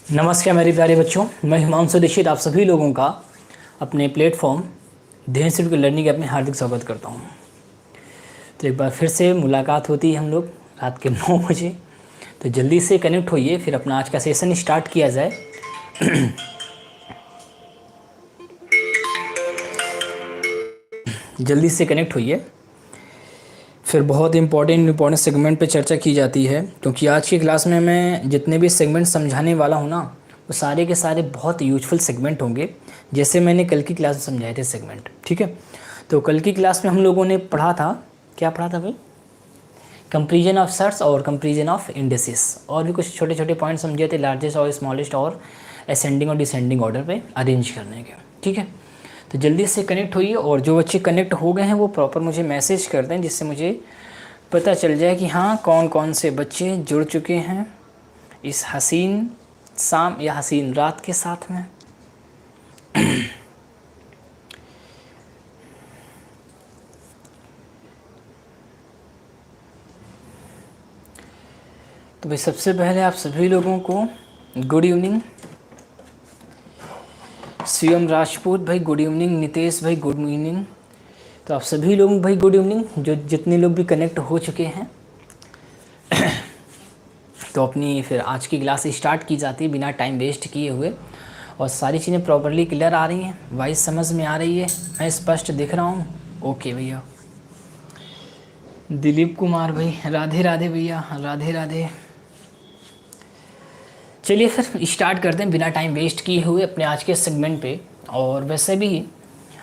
नमस्कार मेरे प्यारे बच्चों, मैं हिमांशु दीक्षित आप सभी लोगों का अपने प्लेटफॉर्म ध्येय इंस्टीट्यूट लर्निंग ऐप में हार्दिक स्वागत करता हूं। तो एक बार फिर से मुलाकात होती है हम लोग रात के 9 बजे। तो जल्दी से कनेक्ट होइए, फिर अपना आज का सेशन स्टार्ट किया जाए। जल्दी से कनेक्ट होइए, फिर बहुत इंपॉर्टेंट सेगमेंट पे चर्चा की जाती है, क्योंकि आज की क्लास में मैं जितने भी सेगमेंट समझाने वाला हूँ ना, वो सारे के सारे बहुत यूजफुल सेगमेंट होंगे, जैसे मैंने कल की क्लास में समझाए थे सेगमेंट। ठीक है, तो कल की क्लास में हम लोगों ने पढ़ा था, क्या पढ़ा था भाई? कंपेरिजन ऑफ सर्ट्स और कंपेरिजन ऑफ इंडिसेस, और भी कुछ छोटे छोटे पॉइंट समझे थे, लार्जेस्ट और स्मॉलेस्ट और असेंडिंग और डिसेंडिंग ऑर्डर पे अरेंज करने के। ठीक है, तो जल्दी से कनेक्ट होइए, और जो बच्चे कनेक्ट हो गए हैं वो प्रॉपर मुझे मैसेज कर दें, जिससे मुझे पता चल जाए कि हाँ कौन कौन से बच्चे जुड़ चुके हैं इस हसीन शाम या हसीन रात के साथ में। तो भाई सबसे पहले आप सभी लोगों को गुड इवनिंग। शिवम राजपूत भाई गुड इवनिंग, नितेश भाई गुड इवनिंग। तो आप सभी लोग भाई गुड इवनिंग, जो जितने लोग भी कनेक्ट हो चुके हैं। तो अपनी फिर आज की क्लास स्टार्ट की जाती है बिना टाइम वेस्ट किए हुए, और सारी चीज़ें प्रॉपरली क्लियर आ रही हैं, वॉइस समझ में आ रही है, मैं स्पष्ट दिख रहा हूँ? ओके भैया। दिलीप कुमार भाई राधे राधे भैया, राधे राधे। चलिए फिर स्टार्ट करते हैं बिना टाइम वेस्ट किए हुए अपने आज के सेगमेंट पे। और वैसे भी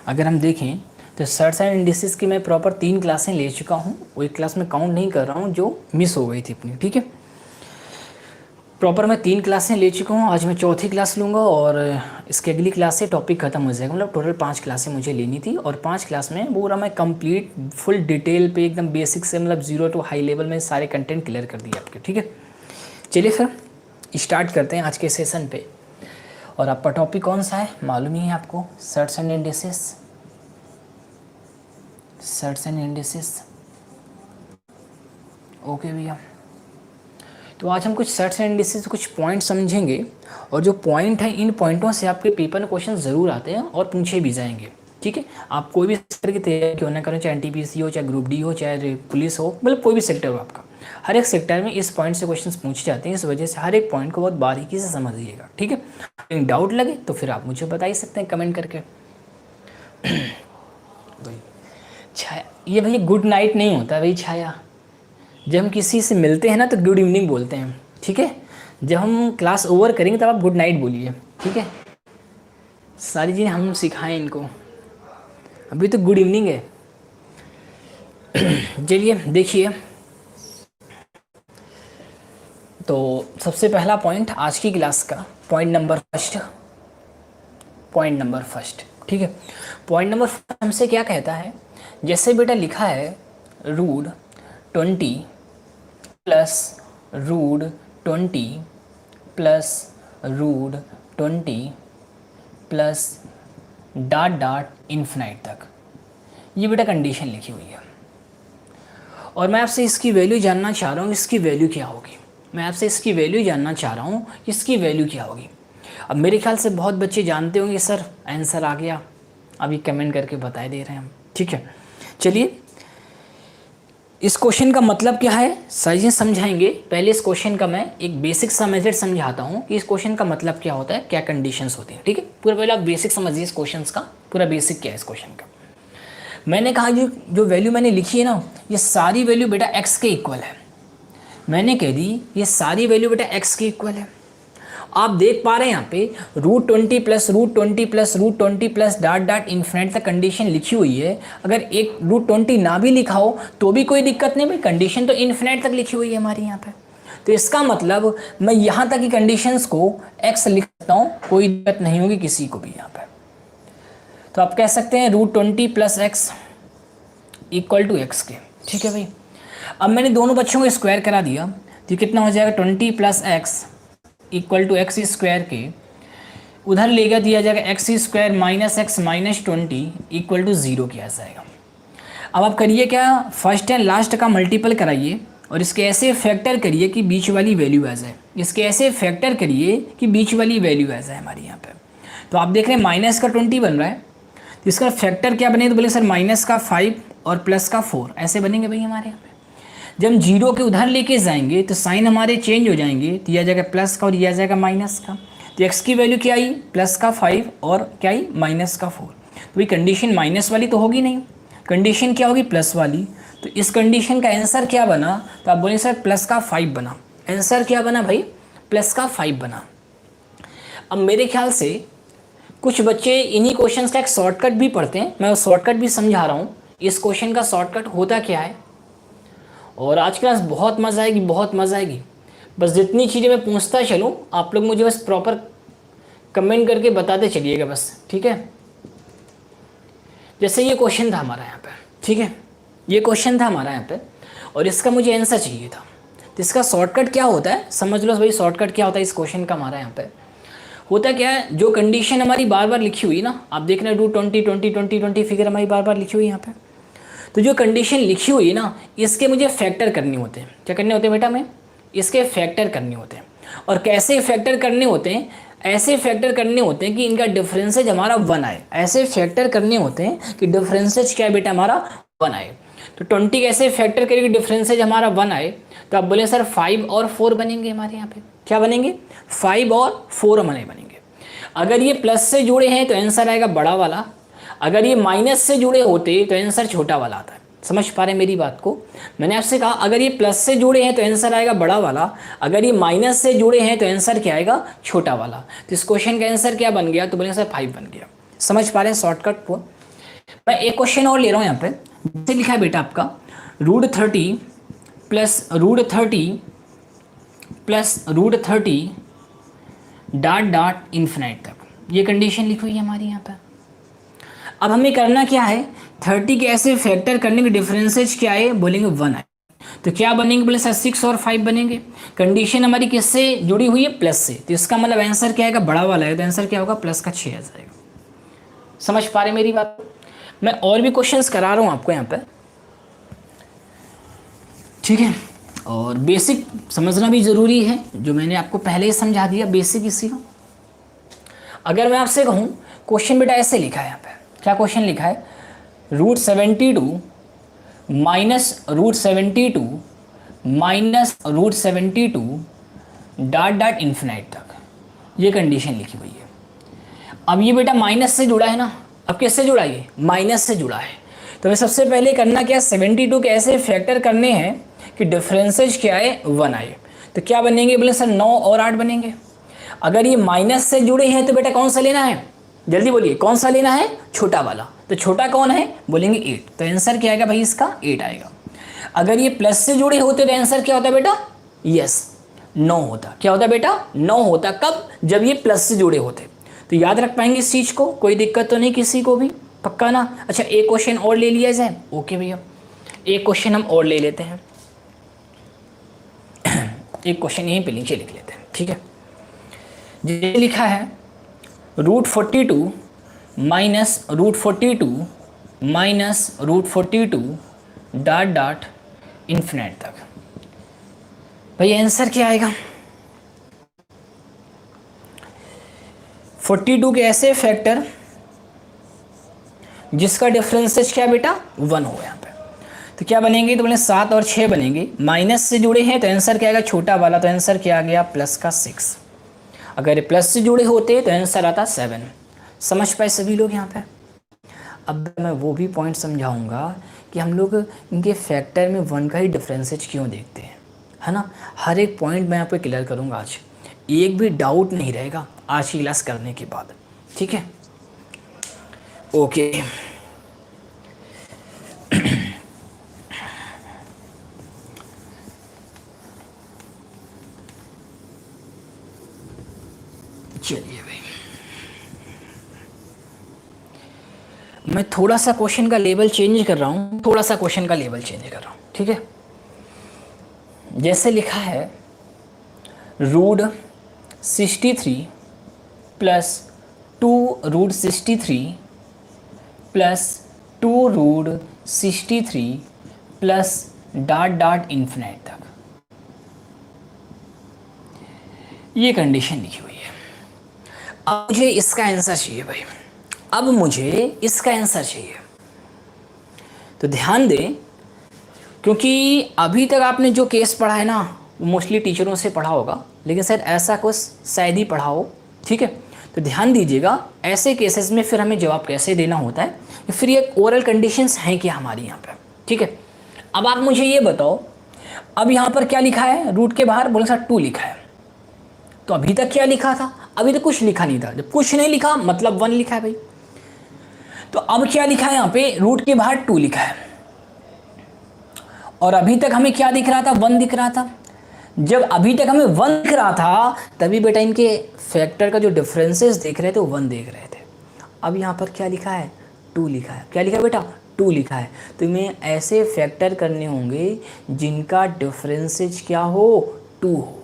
अगर हम देखें तो सर्ट्स एंड इंडिसेस की मैं प्रॉपर 3 क्लासें ले चुका हूँ, वो एक क्लास में काउंट नहीं कर रहा हूँ जो मिस हो गई थी अपनी। ठीक है, प्रॉपर मैं 3 क्लासें ले चुका हूँ, आज मैं चौथी क्लास लूँगा, और इसकी अगली क्लास से टॉपिक ख़त्म हो जाएगा। मतलब टोटल 5 क्लासें मुझे लेनी थी, और 5 क्लास में पूरा मैं कंप्लीट फुल डिटेल पे एकदम बेसिक से मतलब 0 to हाई लेवल में सारे कंटेंट क्लियर कर दिए आपके। ठीक है, चलिए फिर स्टार्ट करते हैं आज के सेशन पे। और आपका टॉपिक कौन सा है मालूम ही है आपको, shirts and indices. Shirts and indices, okay भैया। तो आज हम कुछ सर्ट्स एंड इंडिसेस कुछ पॉइंट समझेंगे, और जो पॉइंट है इन पॉइंटों से आपके पेपर में क्वेश्चन ज़रूर आते हैं और पूछे भी जाएंगे। ठीक है, आप कोई भी सेक्टर की तैयारी क्यों ना करें, चाहे एनटीपीसी हो, चाहे ग्रुप डी हो, चाहे पुलिस हो, मतलब कोई भी सेक्टर हो आपका, हर एक सेक्टर में इस पॉइंट से क्वेश्चंस पूछे जाते हैं। इस वजह से हर एक पॉइंट को बहुत बारीकी से समझिएगा। ठीक है, कहीं डाउट लगे तो फिर आप मुझे बता ही सकते हैं कमेंट करके। छाया, ये भैया गुड नाइट नहीं होता भाई छाया, जब हम किसी से मिलते हैं ना तो गुड इवनिंग बोलते हैं। ठीक है, जब हम क्लास ओवर करेंगे तब आप गुड नाइट बोलिए। ठीक है, सारी चीज़ें हम सिखाएं इनको, अभी तो गुड इवनिंग है। चलिए देखिए, तो सबसे पहला पॉइंट आज की क्लास का पॉइंट नंबर फर्स्ट। ठीक है, पॉइंट नंबर हमसे क्या कहता है, जैसे बेटा लिखा है root 20 plus root 20 plus root 20 plus dot dot infinite तक, ये बेटा कंडीशन लिखी हुई है। और मैं आपसे इसकी वैल्यू जानना चाह रहा हूँ, इसकी वैल्यू क्या होगी। मैं आपसे इसकी वैल्यू जानना चाह रहा हूँ, इसकी वैल्यू क्या होगी। अब मेरे ख्याल से बहुत बच्चे जानते होंगे सर आंसर आ गया, अभी कमेंट करके बता दे रहे हैं हम। ठीक है, चलिए इस क्वेश्चन का मतलब क्या है साइजें समझाएंगे। पहले इस क्वेश्चन का मैं एक बेसिक सा मेथड समझाता हूँ कि इस क्वेश्चन का मतलब क्या होता है, क्या कंडीशंस होती हैं। ठीक है, पूरा पहले आप बेसिक समझिए इस क्वेश्चन का, पूरा बेसिक क्या है इस क्वेश्चन का। मैंने कहा जो वैल्यू मैंने लिखी है ना, ये सारी वैल्यू बेटा x के इक्वल है। मैंने कह दी ये सारी वैल्यू बेटा x के इक्वल है। आप देख पा रहे हैं यहाँ पे √20 plus √20 plus √20 plus dot dot infinite तक कंडीशन लिखी हुई है। अगर एक √20 ना भी लिखा हो तो भी कोई दिक्कत नहीं भाई, कंडीशन तो इन्फिनिट तक लिखी हुई है हमारी यहाँ पे। तो इसका मतलब मैं यहाँ तक की कंडीशंस को x लिख सकता हूँ, कोई दिक्कत नहीं होगी किसी को भी यहाँ पे। तो आप कह सकते हैं √20 plus x equal to x के। ठीक है भाई, अब मैंने दोनों बच्चों को स्क्वायर करा दिया, तो कितना हो जाएगा 20 plus x equal to x square के, उधर ले गया दिया जाएगा x square minus x minus 20 equal to 0 किया जाएगा। अब आप करिए क्या, फर्स्ट एंड लास्ट का मल्टीपल कराइए, और इसके ऐसे फैक्टर करिए कि बीच वाली वैल्यू आ जाए, इसके ऐसे फैक्टर करिए कि बीच वाली वैल्यू आ जाए हमारी यहाँ पे। तो आप देख रहे हैं माइनस का 20 बन रहा है, तो इसका फैक्टर क्या बने, तो बोले सर माइनस का 5 और प्लस का 4 ऐसे बनेंगे भाई हमारे यहाँ पे। जब हम जीरो के उधर लेके जाएंगे तो साइन हमारे चेंज हो जाएंगे, तो यह आ जाएगा प्लस का और यह आ जाएगा माइनस का। तो एक्स की वैल्यू क्या आई, प्लस का 5 और क्या आई, माइनस का 4। तो भाई कंडीशन माइनस वाली तो होगी नहीं, कंडीशन क्या होगी, प्लस वाली। तो इस कंडीशन का आंसर क्या बना, तो आप बोले सर प्लस का 5 बना। आंसर क्या बना भाई, प्लस का 5 बना। अब मेरे ख्याल से कुछ बच्चे इन्हीं क्वेश्चंस का एक शॉर्टकट भी पढ़ते हैं, मैं वो शॉर्टकट भी समझा रहा हूँ। इस क्वेश्चन का शॉर्टकट होता क्या है, और आज क्लास बहुत मज़ा आएगी, बहुत मज़ा आएगी। बस जितनी चीज़ें मैं पूछता चलूँ आप लोग मुझे बस प्रॉपर कमेंट करके बताते चलिएगा बस, ठीक है। जैसे ये क्वेश्चन था हमारा यहाँ पे, ठीक है, ये क्वेश्चन था हमारा यहाँ पे और इसका मुझे आंसर चाहिए था। तो इसका शॉर्टकट क्या होता है, समझ लो भाई शॉर्टकट क्या होता है इस क्वेश्चन का हमारा यहाँ पे। होता क्या है, जो कंडीशन हमारी बार बार लिखी हुई ना, आप देख रहे हैं 20 फिगर हमारी बार बार लिखी हुई यहाँ पे। तो जो कंडीशन लिखी हुई है ना, इसके मुझे फैक्टर करने होते हैं। क्या करने होते हैं बेटा, मैं इसके फैक्टर करने होते हैं। और कैसे फैक्टर करने होते हैं, ऐसे फैक्टर करने होते हैं कि इनका डिफरेंसेज हमारा 1 आए। ऐसे फैक्टर करने होते हैं कि डिफरेंसेज क्या है बेटा हमारा 1 आए। तो 20 कैसे फैक्टर करेंगे डिफरेंसेज हमारा 1 आए, तो आप बोले सर 5 और 4 बनेंगे हमारे यहाँ पे। क्या बनेंगे, 5 और 4 हमारे बनेंगे। अगर ये प्लस से जुड़े हैं तो आंसर आएगा बड़ा वाला, अगर ये माइनस से जुड़े होते तो आंसर छोटा वाला आता है। समझ पा रहे हैं मेरी बात को, मैंने आपसे कहा अगर ये प्लस से जुड़े हैं तो आंसर आएगा बड़ा वाला, अगर ये माइनस से जुड़े हैं तो आंसर क्या आएगा, छोटा वाला। तो इस क्वेश्चन का आंसर क्या बन गया, तो बोले सर 5 बन गया। समझ पा रहे हैं शॉर्टकट को। मैं एक क्वेश्चन और ले रहा हूँ यहाँ पे, जैसे लिखा है बेटा आपका √30 plus √30 plus √30 dot dot infinite तक, ये कंडीशन लिखी हुई है हमारी यहाँ पर। अब हमें करना क्या है, 30 के ऐसे फैक्टर करने के डिफरेंसेज क्या है, बोलेंगे 1 है। तो क्या बनेंगे, बोले सर 6 और 5 बनेंगे। कंडीशन हमारी किससे जुड़ी हुई है, प्लस से, तो इसका मतलब आंसर क्या आएगा, बड़ा वाला है, तो आंसर क्या होगा, प्लस का 6 आ जाएगा। समझ पा रहे मेरी बात। मैं और भी क्वेश्चंस करा रहा हूँ आपको यहाँ पर, ठीक है। और बेसिक समझना भी ज़रूरी है, जो मैंने आपको पहले ही समझा दिया बेसिक इसी को। अगर मैं आपसे कहूँ क्वेश्चन बेटा ऐसे लिखा है यहाँ पे, क्या क्वेश्चन लिखा है, √72 minus √72 minus √72 dot dot infinite तक, ये कंडीशन लिखी हुई है। अब ये बेटा माइनस से जुड़ा है ना, अब किससे जुड़ा है, माइनस से जुड़ा है। तो हमें सबसे पहले करना क्या, 72 के ऐसे फैक्टर करने हैं कि डिफरेंसेज क्या है, 1 आए। तो क्या बनेंगे, बोले सर 9 और 8 बनेंगे। अगर ये माइनस से जुड़े हैं तो बेटा कौन सा लेना है, जल्दी बोलिए कौन सा लेना है, छोटा वाला। तो छोटा कौन है, बोलेंगे 8, तो आंसर क्या आएगा भाई इसका 8 आएगा। अगर ये प्लस से जुड़े होते तो आंसर क्या होता बेटा, यस 9 होता। क्या होता बेटा, 9 होता। कब, जब ये प्लस से जुड़े होते। तो याद रख पाएंगे इस चीज़ को, कोई दिक्कत तो नहीं किसी को भी, पक्का ना। अच्छा एक क्वेश्चन और ले लिया जाए, ओके भैया एक क्वेश्चन हम और ले लेते हैं, एक क्वेश्चन यहीं पे नीचे लिख लेते हैं, ठीक है। ये लिखा है √42 minus √42 minus √42 dot dot infinite तक, भाई आंसर क्या आएगा, 42 के ऐसे फैक्टर जिसका डिफरेंसेज क्या बेटा 1 हो यहाँ पे। तो क्या बनेंगे, तो बोले 7 और 6 बनेंगे। माइनस से जुड़े हैं तो आंसर क्या आएगा, छोटा वाला, तो आंसर क्या आ गया, प्लस का 6। अगर ये प्लस से जुड़े होते तो आंसर आता 7। समझ पाए सभी लोग यहाँ पे। अब मैं वो भी पॉइंट समझाऊंगा कि हम लोग इनके फैक्टर में 1 का ही डिफरेंसेज क्यों देखते हैं, है ना। हर एक पॉइंट मैं यहाँ पे क्लियर करूँगा आज, एक भी डाउट नहीं रहेगा आज की क्लास करने के बाद, ठीक है। ओके चलिए भाई, मैं थोड़ा सा क्वेश्चन का लेवल चेंज कर रहा हूँ, थोड़ा सा क्वेश्चन का लेवल चेंज कर रहा हूँ, ठीक है। जैसे लिखा है √63 plus 2√63 plus 2√63 plus dot dot infinite तक, ये कंडीशन लिखी हुई है। अब मुझे इसका आंसर चाहिए भाई, अब मुझे इसका आंसर चाहिए। तो ध्यान दें, क्योंकि अभी तक आपने जो केस पढ़ा है ना वो मोस्टली टीचरों से पढ़ा होगा, लेकिन शायद ऐसा कुछ शायद ही पढ़ा हो। ठीक है, तो ध्यान दीजिएगा, ऐसे केसेस में फिर हमें जवाब कैसे देना होता है, फिर ये ओरल कंडीशंस हैं क्या हमारी यहाँ पे। ठीक है, अब आप मुझे ये बताओ, अब यहाँ पर क्या लिखा है, रूट के बाहर बोले सर 2 लिखा है, तो अभी तक क्या लिखा था, अभी तक कुछ लिखा नहीं था। जब कुछ नहीं लिखा मतलब 1 लिखा है भाई। तो अब क्या लिखा है यहाँ पे, रूट के बाहर 2 लिखा है, और अभी तक हमें क्या दिख रहा था, 1 दिख रहा था। जब अभी तक हमें 1 दिख रहा था तभी बेटा इनके फैक्टर का जो डिफरेंसेस देख रहे थे वो 1 देख रहे थे। अब यहाँ पर क्या लिखा है, 2 लिखा है। क्या लिखा है बेटा, 2 लिखा है। तो हमें ऐसे फैक्टर करने होंगे जिनका डिफरेंसेज क्या हो, 2 हो।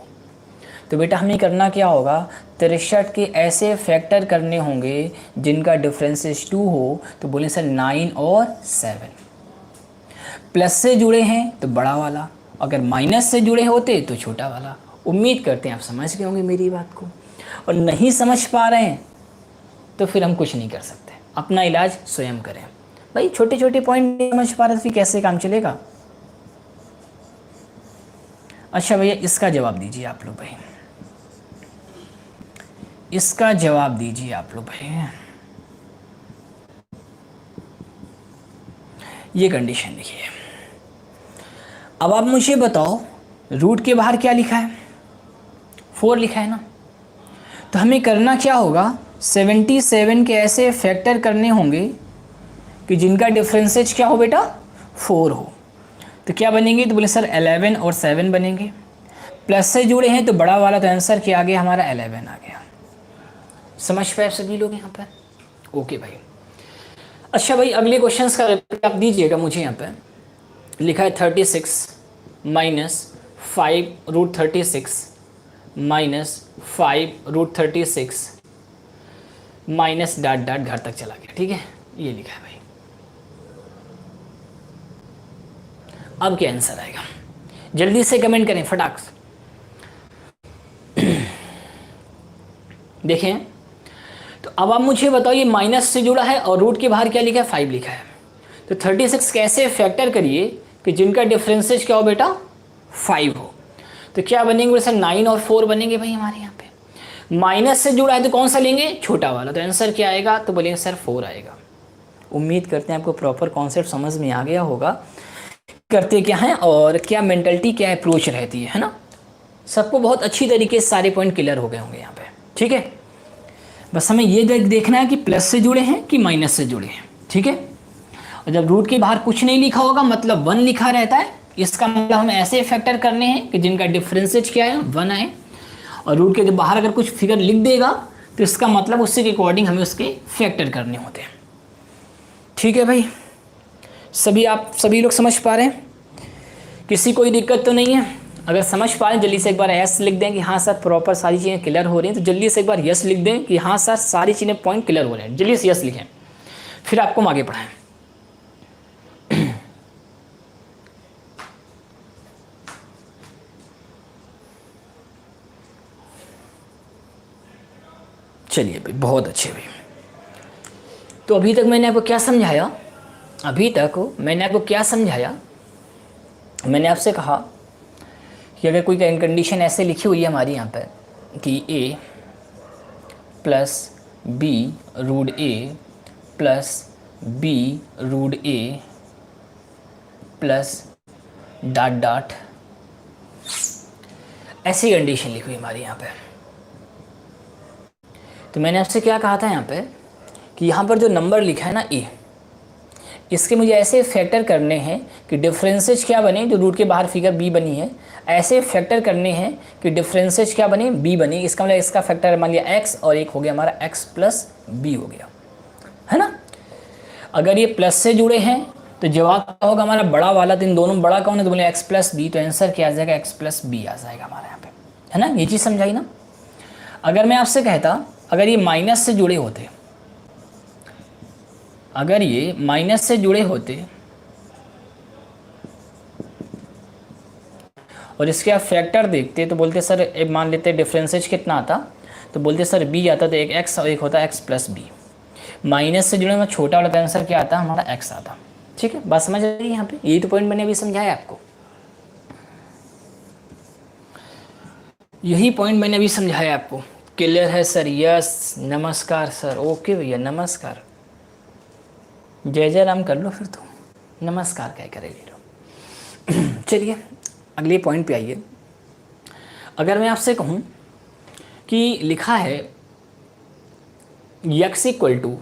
तो बेटा हमें करना क्या होगा, 63 के ऐसे फैक्टर करने होंगे जिनका डिफरेंसेज 2 हो। तो बोले सर 9 और 7। प्लस से जुड़े हैं तो बड़ा वाला, अगर माइनस से जुड़े होते तो छोटा वाला। उम्मीद करते हैं आप समझ गए होंगे मेरी बात को, और नहीं समझ पा रहे हैं तो फिर हम कुछ नहीं कर सकते, अपना इलाज स्वयं करें। भाई छोटे छोटे पॉइंट नहीं समझ पा रहे तो फिर कैसे काम चलेगा। अच्छा भैया इसका जवाब दीजिए आप लोग भाई, इसका जवाब दीजिए आप लोग भाई। ये कंडीशन लिखिए। अब आप मुझे बताओ, रूट के बाहर क्या लिखा है, 4 लिखा है ना। तो हमें करना क्या होगा, 77 के ऐसे फैक्टर करने होंगे कि जिनका डिफरेंसेज क्या हो बेटा, 4 हो। तो क्या बनेंगे, तो बोले सर 11 और 7 बनेंगे। प्लस से जुड़े हैं तो बड़ा वाला, तो आंसर क्या आ गया हमारा, 11 आ गया। समझ पाए सभी लोग यहाँ पर, ओके भाई। अच्छा भाई अगले क्वेश्चंस का आप दीजिएगा मुझे। यहाँ पे लिखा है 36 minus 5 root 36 minus 5 root 36 minus dot dot घर तक चला गया। ठीक है, ये लिखा है भाई। अब क्या आंसर आएगा, जल्दी से कमेंट करें फटाक से। देखें, तो अब आप मुझे बताओ, ये माइनस से जुड़ा है और रूट के बाहर क्या लिखा है, 5 लिखा है। तो 36 कैसे फैक्टर करिए कि जिनका डिफरेंसेज क्या हो बेटा, 5 हो। तो क्या बनेंगे सर, 9 और 4 बनेंगे भाई हमारे यहाँ पे। माइनस से जुड़ा है तो कौन सा लेंगे, छोटा वाला। तो आंसर क्या आएगा, तो बोलेंगे सर 4 आएगा। उम्मीद करते हैं आपको प्रॉपर कॉन्सेप्ट समझ में आ गया होगा, करते क्या है और क्या मेंटलिटी, क्या अप्रोच रहती है ना। सबको बहुत अच्छी तरीके से सारे पॉइंट क्लियर हो गए होंगे यहाँ पे। ठीक है, बस हमें ये देखना है कि प्लस से जुड़े हैं कि माइनस से जुड़े हैं। ठीक है, और जब रूट के बाहर कुछ नहीं लिखा होगा मतलब 1 लिखा रहता है, इसका मतलब हमें ऐसे फैक्टर करने हैं कि जिनका डिफरेंसेज क्या है, 1 आए। और रूट के बाहर अगर कुछ फिगर लिख देगा तो इसका मतलब उससे के अकॉर्डिंग हमें उसके फैक्टर करने होते हैं। ठीक है भाई, सभी लोग समझ पा रहे हैं, किसी कोई दिक्कत तो नहीं है। अगर समझ पा रहे हैं जल्दी से एक बार यस लिख दें कि हाँ सर प्रॉपर सारी चीज़ें क्लियर हो रही हैं। तो जल्दी से एक बार यस लिख दें कि हाँ सर सारी चीज़ें पॉइंट क्लियर हो रहे हैं। जल्दी से यस लिखें, फिर आपको हम आगे पढ़ाएं। चलिए भाई, बहुत अच्छे भाई। तो अभी तक मैंने आपको क्या समझाया, मैंने आपसे कहा कि अगर कोई कंडीशन ऐसे लिखी हुई है हमारी यहाँ पर कि a plus b root a plus b root a plus dot dot, ऐसी कंडीशन लिखी हुई हमारी यहाँ पे। तो मैंने आपसे क्या कहा था यहाँ पे कि यहाँ पर जो नंबर लिखा है ना a, इसके मुझे ऐसे फैक्टर करने हैं कि डिफरेंसेज क्या बने, जो रूट के बाहर फिगर b बनी है ऐसे फैक्टर करने हैं कि डिफरेंसेज क्या बने, b बने। इसका मतलब इसका फैक्टर मान लिया x और एक हो गया हमारा x प्लस b हो गया, है ना। अगर ये प्लस से जुड़े हैं तो जवाब क्या होगा हमारा, बड़ा वाला। तो इन दोनों बड़ा कौन है, तो बोले x प्लस बी। तो आंसर क्या आ जाएगा, x प्लस बी आ जाएगा हमारे यहाँ पे, है ना। ये चीज़ समझाई ना। अगर मैं आपसे कहता अगर ये माइनस से जुड़े होते, अगर ये माइनस से जुड़े होते और इसके आप फैक्टर देखते तो बोलते सर एक मान लेते डिफरेंसेज कितना आता, तो बोलते सर बी आता, तो एक एक्स और एक होता एक्स प्लस बी। माइनस से जुड़े में छोटा वाला आंसर क्या आता, हमारा एक्स आता। ठीक है, बात समझ रही है यहाँ पे, यही तो पॉइंट मैंने अभी समझाया आपको, यही पॉइंट मैंने अभी समझाया आपको। क्लियर है सर? यस, नमस्कार सर। ओके भैया, नमस्कार, जय जय राम कर लो फिर तो, नमस्कार क्या करेंगे लो। चलिए अगले पॉइंट पे आइए। अगर मैं आपसे कहूँ कि लिखा है x equal to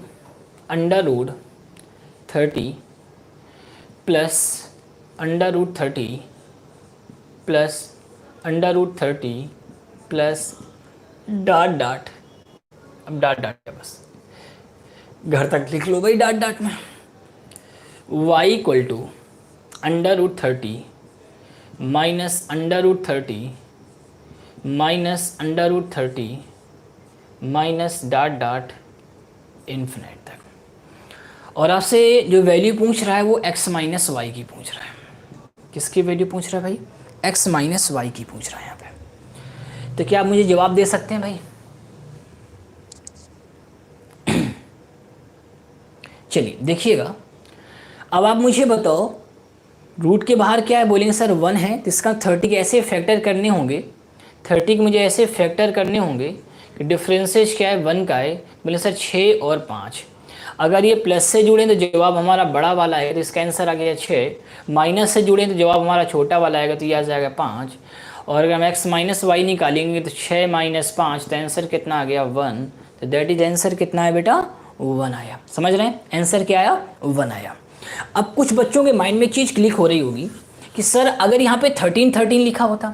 √30 plus √30 plus √30 plus dot dot, अब डॉट डॉट है बस, घर तक लिख लो भाई डॉट डॉट में, y equal to √30 minus √30 minus √30 minus dot dot infinite तक। और आपसे जो वैल्यू पूछ रहा है वो x माइनस वाई की पूछ रहा है। किसकी वैल्यू पूछ रहा है भाई? x माइनस वाई की पूछ रहा है यहाँ पे। तो क्या आप मुझे जवाब दे सकते हैं भाई? चलिए देखिएगा, अब आप मुझे बताओ रूट के बाहर क्या है, बोलेंगे सर 1 है, तो इसका 30 के ऐसे फैक्टर करने होंगे, 30 के मुझे ऐसे फैक्टर करने होंगे कि डिफरेंसेज क्या है 1 का है, बोले सर 6 और 5। अगर ये प्लस से जुड़े तो जवाब हमारा बड़ा वाला है, तो इसका आंसर आ गया 6। माइनस से जुड़े तो जवाब हमारा छोटा वाला आएगा, तो ये आ जाएगा 5। और अगर हम x माइनस वाई निकालेंगे तो 6 माइनस 5, तो आंसर कितना आ गया 1। तो दैट इज आंसर कितना है बेटा? 1 आया। समझ रहे हैं? आंसर क्या आया? 1 आया। अब कुछ बच्चों के माइंड में चीज़ क्लिक हो रही होगी कि सर अगर यहाँ पे 13 लिखा होता,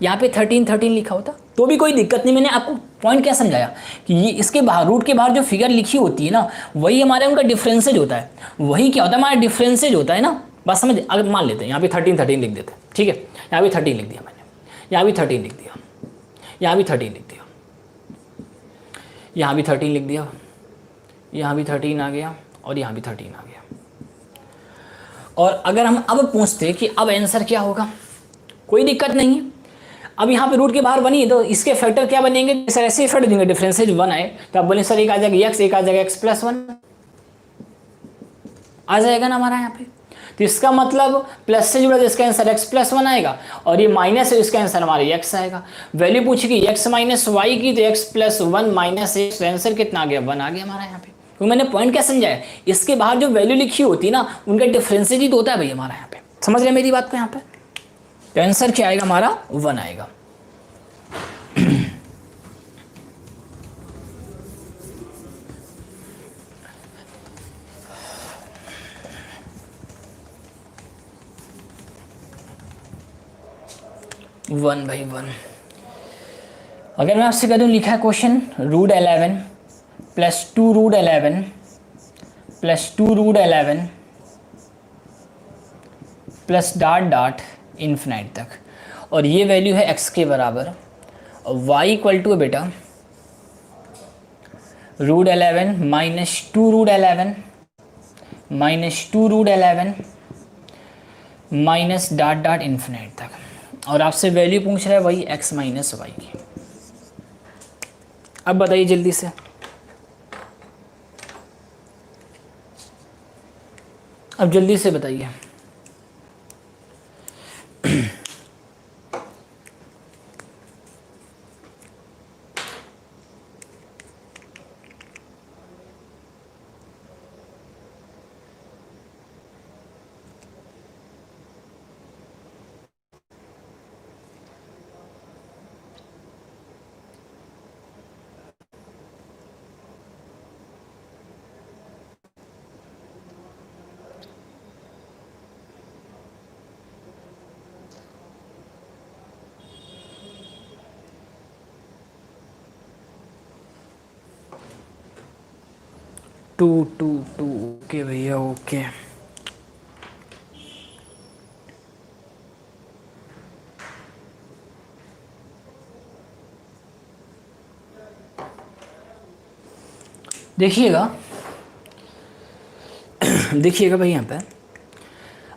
यहाँ पे 13 लिखा होता तो भी कोई दिक्कत नहीं। मैंने आपको पॉइंट क्या समझाया कि ये इसके बाहर, रूट के बाहर जो फिगर लिखी होती है ना, वही हमारे उनका डिफरेंसेज होता है। वही क्या होता है? हमारा डिफरेंसेज होता है ना। बस समझ, अगर मान लेते हैं यहाँ पे 13 लिख देते हैं, ठीक है, यहाँ भी 13 लिख दिया मैंने, यहाँ भी 13 लिख दिया, यहाँ भी 13 लिख दिया, यहाँ भी 13 लिख दिया, यहाँ भी 13 आ गया, और यहाँ भी 13 आ गया। और अगर हम अब पूछते कि अब आंसर क्या होगा, कोई दिक्कत नहीं है। अब यहाँ पे रूट के बाहर बनी है तो इसके फैक्टर क्या बनेंगे? सर ऐसे फैक्टर देंगे, डिफरेंसेज 1 आए तो आप बोले सर एक आ जाएगा x, एक आ जाएगा x प्लस 1 आ जाएगा ना हमारा यहाँ पे। तो इसका मतलब प्लस से जुड़ा तो इसका आंसर x प्लस 1 आएगा, और ये माइनस है, इसका आंसर हमारे x आएगा। वैल्यू पूछेगी x माइनस वाई की, तो x plus 1 minus x, answer कितना आ गया? 1 आ गया हमारा यहाँ पे। तो मैंने पॉइंट क्या समझाया, इसके बाहर जो वैल्यू लिखी होती है ना, उनका डिफरेंसेज ही तो होता है भाई हमारा यहाँ पे। समझ रहे मेरी बात को? यहाँ पे तो आंसर क्या आएगा हमारा? 1 आएगा। वन भाई 1। अगर मैं आपसे कह दूं, लिखा है question √11 plus 2√11 plus 2√11 plus dot dot infinite तक, और ये वैल्यू है x के बराबर, और y इक्वल टू है बेटा √11 minus 2√11 minus 2√11 minus dot dot infinite तक, और आपसे वैल्यू पूछ रहा है वही x माइनस वाई की। अब बताइए जल्दी से, अब जल्दी से बताइए। टू टू टू ओके भैया, ओके। देखिएगा देखिएगा भाई यहाँ पे,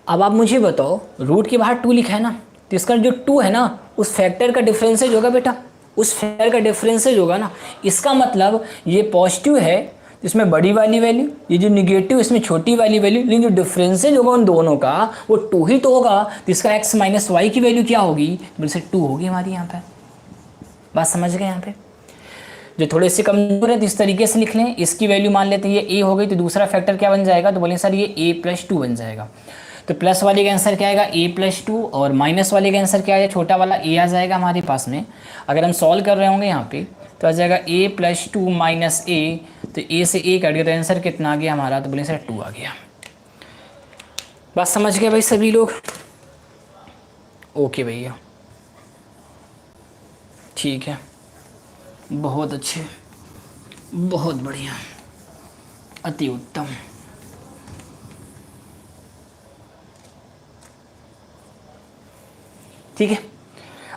अब आप मुझे बताओ, रूट के बाहर 2 लिखा है ना, तो इसका जो 2 है ना उस फैक्टर का डिफरेंसेज होगा बेटा, उस फैक्टर का डिफरेंसेज होगा ना। इसका मतलब ये पॉजिटिव है इसमें बड़ी वाली वैल्यू, ये जो निगेटिव इसमें छोटी वाली वैल्यू, लेकिन जो डिफरेंसेज होगा उन दोनों का वो 2 ही तो होगा। तो इसका x माइनस वाई की वैल्यू क्या होगी, बोले से 2 होगी हमारी यहाँ पे। बात समझ गए यहाँ पे। जो थोड़े से कमजोर है तो इस तरीके से लिख लें, इसकी वैल्यू मान लेते हैं ये a हो गई, तो दूसरा फैक्टर क्या बन जाएगा, तो बोले सर ये a+2 बन जाएगा। तो प्लस वाले का आंसर क्या आएगा a+2, और माइनस वाले का आंसर क्या आएगा, छोटा वाला a आ जाएगा हमारे पास में। अगर हम सॉल्व कर रहे होंगे यहाँ पे तो आ जाएगा a+2 माइनस a, तो a से a कट गया तो आंसर कितना आ गया हमारा, तो बोले सर 2 आ गया। बात समझ गए भाई सभी लोग। ओके भैया, ठीक है, बहुत अच्छे, बहुत बढ़िया, अति उत्तम। ठीक है,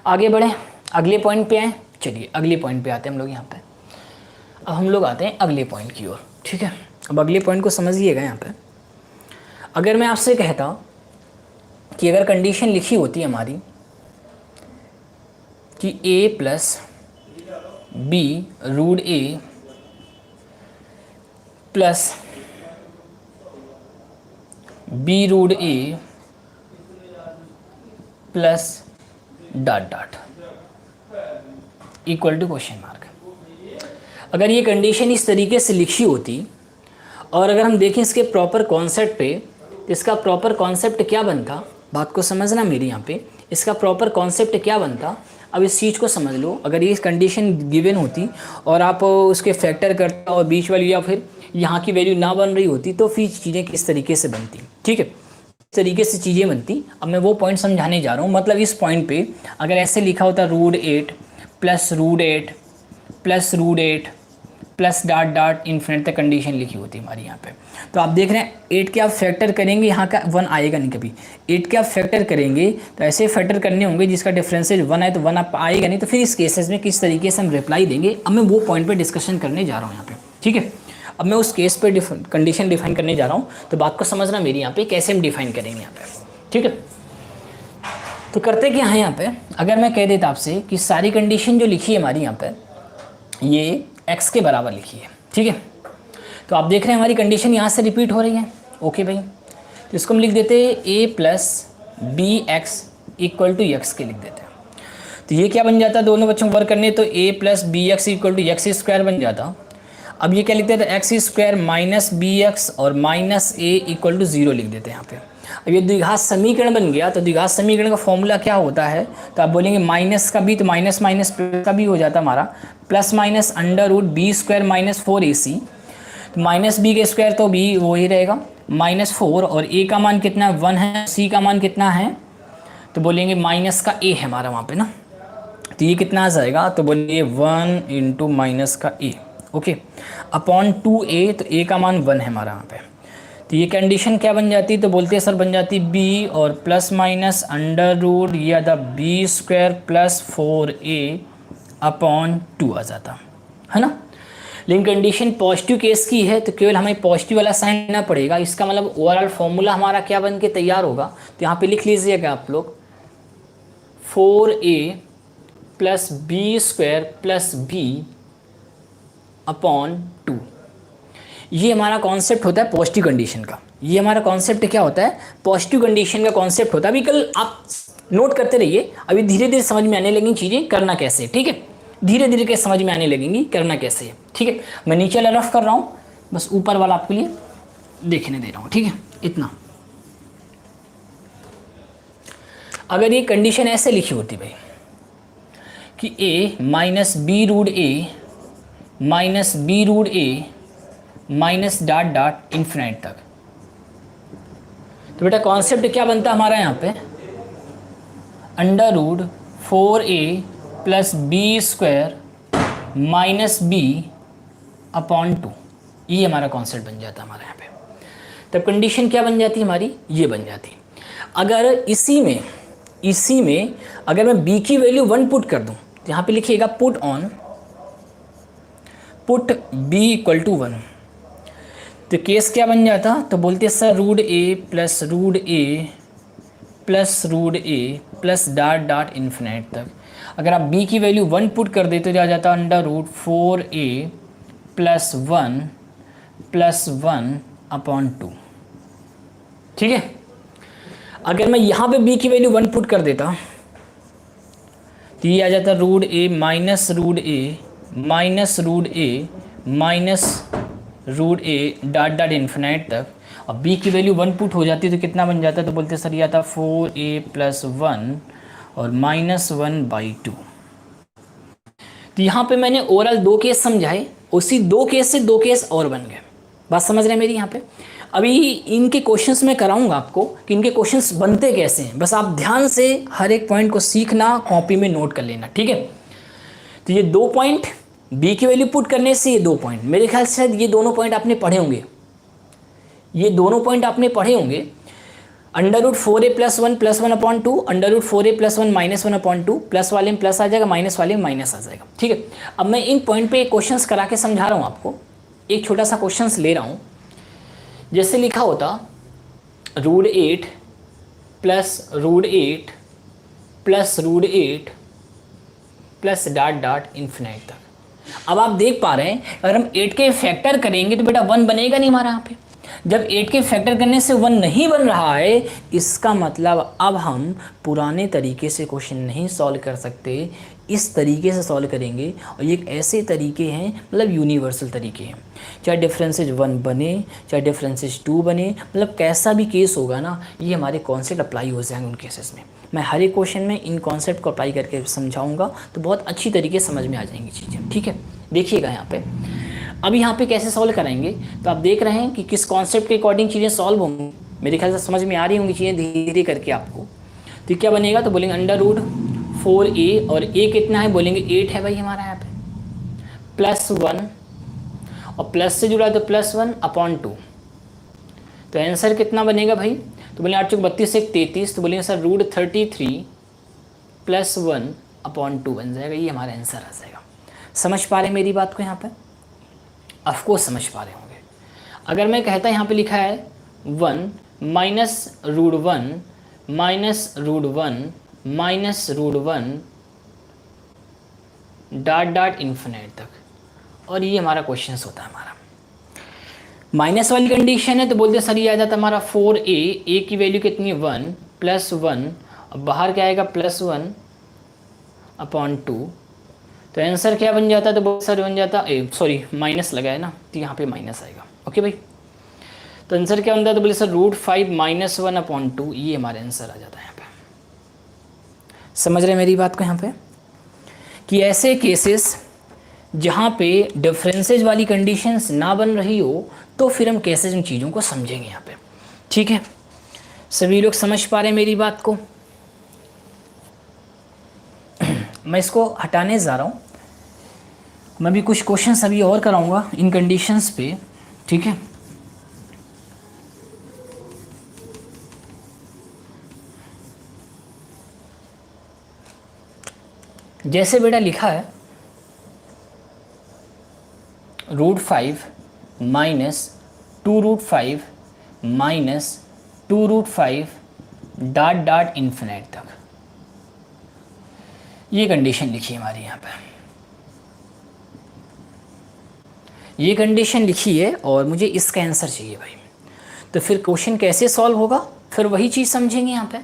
आगे बढ़े, अगले पॉइंट पे आए। चलिए अगले पॉइंट पे आते हैं हम लोग यहाँ पे। अब हम लोग आते हैं अगले पॉइंट की ओर। ठीक है, अब अगले पॉइंट को समझिएगा यहाँ पे। अगर मैं आपसे कहता कि अगर कंडीशन लिखी होती हमारी कि a+b√a plus b√a plus dot dot equal to question mark, अगर ये कंडीशन इस तरीके से लिखी होती और अगर हम देखें इसके प्रॉपर कॉन्सेप्ट पे, तो इसका प्रॉपर कॉन्सेप्ट क्या बनता, बात को समझना मेरी यहाँ पे, इसका प्रॉपर कॉन्सेप्ट क्या बनता। अब इस चीज़ को समझ लो, अगर ये कंडीशन गिवन होती और आप उसके फैक्टर करते और बीच वाली या फिर यहाँ की वैल्यू ना बन रही होती तो फिर चीज़ें किस तरीके से बनती। ठीक है, इस तरीके से चीज़ें बनती। अब मैं वो पॉइंट समझाने जा रहा हूँ। मतलब इस पॉइंट पे अगर ऐसे लिखा होता √8 plus √8 plus √8 plus dot dot infinite तक कंडीशन लिखी होती है हमारी यहाँ पे, तो आप देख रहे हैं 8 के आप फैक्टर करेंगे, यहाँ का 1 आएगा नहीं कभी। 8 के आप फैक्टर करेंगे तो ऐसे फैक्टर करने होंगे जिसका डिफरेंसेज 1 है तो 1 आप आएगा नहीं। तो फिर इस केसेस में किस तरीके से हम रिप्लाई देंगे, अब मैं वो पॉइंट पर डिस्कशन करने जा रहा हूँ यहाँ पे। ठीक है, अब मैं उस केस पे कंडीशन डिफाइन करने जा रहा हूँ, तो बात को समझना मेरी यहाँ पे, कैसे हम डिफाइन करेंगे यहाँ पे। ठीक है, तो करते क्या है यहाँ पे, अगर मैं कह देता आपसे कि सारी कंडीशन जो लिखी है हमारी यहाँ पे ये x के बराबर लिखी है। ठीक है, तो आप देख रहे हैं हमारी कंडीशन यहाँ से रिपीट हो रही है। ओके भाई, तो इसको हम लिख देते हैं a+bx इक्वल टू x के लिख देते हैं। तो ये क्या बन जाता, दोनों बच्चों को वर्क करने तो a+bx इक्वल टू x² बन जाता। अब ये क्या लिखते हैं, तो x² माइनस bx और माइनस a इक्वल टू 0 लिख देते हैं यहाँ पे। अब ये द्विघात समीकरण बन गया, तो द्विघात समीकरण का फॉर्मूला क्या होता है, तो आप बोलेंगे माइनस का भी, तो माइनस माइनस प्लस का भी हो जाता हमारा, plus minus √b² minus 4ac, तो माइनस b के स्क्वायर तो b वो ही रहेगा माइनस 4, और a का मान कितना है 1 है, c का मान कितना है, तो बोलेंगे माइनस का a है हमारा वहाँ पे ना, तो ये कितना आ जाएगा, तो बोलिए 1 इंटू माइनस का a। ओके, अपॉन 2a, तो a का मान 1 है हमारा यहाँ पे। तो ये कंडीशन क्या बन जाती, तो बोलते हैं सर बन जाती b और प्लस माइनस √ या the b² plus 4a upon 2 आ जाता है ना। लेकिन कंडीशन पॉजिटिव केस की है तो केवल हमें पॉजिटिव वाला साइन लेना पड़ेगा। इसका मतलब ओवरऑल फॉर्मूला हमारा क्या बन के तैयार होगा, तो यहाँ पे लिख लीजिएगा आप लोग 4a plus b² plus b upon 2। ये हमारा कॉन्सेप्ट होता है पॉजिटिव कंडीशन का। ये हमारा कॉन्सेप्ट क्या होता है, पॉजिटिव कंडीशन का कॉन्सेप्ट होता है। अभी कल आप नोट करते रहिए, अभी धीरे धीरे समझ में आने लगेंगी चीज़ें करना कैसे। ठीक है, धीरे धीरे के समझ में आने लगेंगी करना कैसे। ठीक है, मैं नीचे वाला रफ कर रहा हूँ, बस ऊपर वाला आपके लिए देखने दे रहा हूँ। ठीक है, इतना। अगर ये कंडीशन ऐसे लिखी होती भाई कि a minus b√a minus b√a minus dot dot infinite तक, तो बेटा कॉन्सेप्ट क्या बनता हमारा यहाँ पे, √4a plus b² minus b upon 2। ये हमारा कॉन्सेप्ट बन जाता हमारा यहाँ पे। तब कंडीशन क्या बन जाती हमारी, ये बन जाती। अगर इसी में अगर मैं b की वैल्यू 1 पुट कर दूँ, तो यहाँ पे लिखिएगा पुट b इक्वल टू 1, तो केस क्या बन जाता, तो बोलते हैं sir √a plus √a plus √a plus dot dot infinite तक। अगर आप b की वैल्यू 1 पुट कर देते तो आ जाता under root 4a plus one upon 2। ठीक है, अगर मैं यहाँ पे b की वैल्यू 1 पुट कर देता तो ये आ जाता root a minus root a dot dot infinite तक। अब b की वैल्यू 1 पुट हो जाती तो कितना बन जाता, तो बोलते सर ये आता 4a प्लस 1 और -1/2। तो यहाँ पे मैंने ओवरऑल 2 केस समझाए, उसी 2 केस से 2 केस और बन गए। बात समझ रहे हैं मेरी यहाँ पे। अभी इनके क्वेश्चंस मैं कराऊंगा आपको कि इनके क्वेश्चंस बनते कैसे हैं, बस आप ध्यान से हर एक पॉइंट को सीखना, कॉपी में नोट कर लेना। ठीक है, तो ये 2 पॉइंट b की वैल्यू पुट करने से, ये 2 पॉइंट मेरे ख्याल से शायद ये दोनों पॉइंट आपने पढ़े होंगे, ये दोनों पॉइंट आपने पढ़े होंगे। Under root 4a plus 1 upon 2, under root 4a plus 1 -1 upon 2, plus वाले में प्लस आ जाएगा, माइनस वाले में माइनस आ जाएगा। ठीक है, अब मैं इन पॉइंट पे क्वेश्चंस करा के समझा रहा हूँ आपको। एक छोटा सा क्वेश्चंस ले रहा हूँ, जैसे लिखा होता root 8 plus dot dot infinite तक। अब आप देख पा रहे हैं अगर हम 8 के फैक्टर करेंगे तो बेटा 1 बनेगा नहीं हमारा यहाँ पे। जब 8 के फैक्टर करने से 1 नहीं बन रहा है, इसका मतलब अब हम पुराने तरीके से क्वेश्चन नहीं सॉल्व कर सकते, इस तरीके से सॉल्व करेंगे। और ये एक ऐसे तरीके हैं, मतलब यूनिवर्सल तरीके हैं, चाहे डिफरेंसेज 1 बने चाहे डिफरेंसेज 2 बने, मतलब कैसा भी केस होगा ना, ये हमारे कॉन्सेप्ट अप्लाई हो जाएंगे उन केसेस में। मैं हर एक क्वेश्चन में इन कॉन्सेप्ट को अप्लाई करके समझाऊंगा तो बहुत अच्छी तरीके से समझ में आ जाएंगी चीज़ें। ठीक है, देखिएगा यहाँ पे। अब यहाँ पे कैसे सॉल्व कराएंगे, तो आप देख रहे हैं कि किस कॉन्सेप्ट के अकॉर्डिंग चीज़ें सॉल्व होंगी। मेरे ख्याल से समझ में आ रही होंगी चीज़ें धीरे धीरे करके आपको। तो क्या बनेगा, तो बोलेंगे अंडर रूट 4a और a कितना है, बोलेंगे 8 है भाई हमारा यहाँ पे, प्लस 1 और प्लस से जुड़ा तो प्लस 1 अपॉन 2। तो आंसर कितना बनेगा भाई, तो बोलेंगे 8 चौक 32 से 33, तो बोलेंगे सर रूट 33 प्लस 1 अपॉन 2 बन जाएगा। ये हमारा आंसर आ जाएगा। समझ पा रहे हैं मेरी बात को यहाँ पे? ऑफकोर्स समझ पा रहे होंगे। अगर मैं कहता यहाँ पे लिखा है 1 minus root 1 dot dot infinite तक, और ये हमारा क्वेश्चन होता है हमारा। माइनस वाली कंडीशन है तो बोलते सर ये आ जाता हमारा 4a की वैल्यू कितनी है 1 प्लस 1 और बाहर क्या आएगा प्लस 1 अपॉन 2। तो आंसर क्या बन जाता, तो सर बन जाता सॉरी माइनस लगा है ना, तो यहाँ पे माइनस आएगा। ओके भाई, तो आंसर क्या बनता है, तो बोले सर रूट 5 माइनस 1 अपॉन 2, ये हमारा आंसर आ जाता है यहाँ पे। समझ रहे मेरी बात को यहाँ पे, कि ऐसे केसेस जहाँ पे डिफरेंसेज वाली कंडीशंस ना बन रही हो तो फिर हम कैसे उन चीज़ों को समझेंगे यहाँ पे। ठीक है, सभी लोग समझ पा रहे हैं मेरी बात को? मैं इसको हटाने जा रहा हूँ, मैं भी कुछ क्वेश्चंस अभी और कराऊंगा इन कंडीशंस पे। ठीक है, जैसे बेटा लिखा है root 5 minus 2 root 5 minus 2 root 5 dot dot infinite तक, ये कंडीशन लिखी है हमारी यहाँ पे, ये कंडीशन लिखी है और मुझे इसका आंसर चाहिए भाई। तो फिर क्वेश्चन कैसे सॉल्व होगा, फिर वही चीज़ समझेंगे यहाँ पे।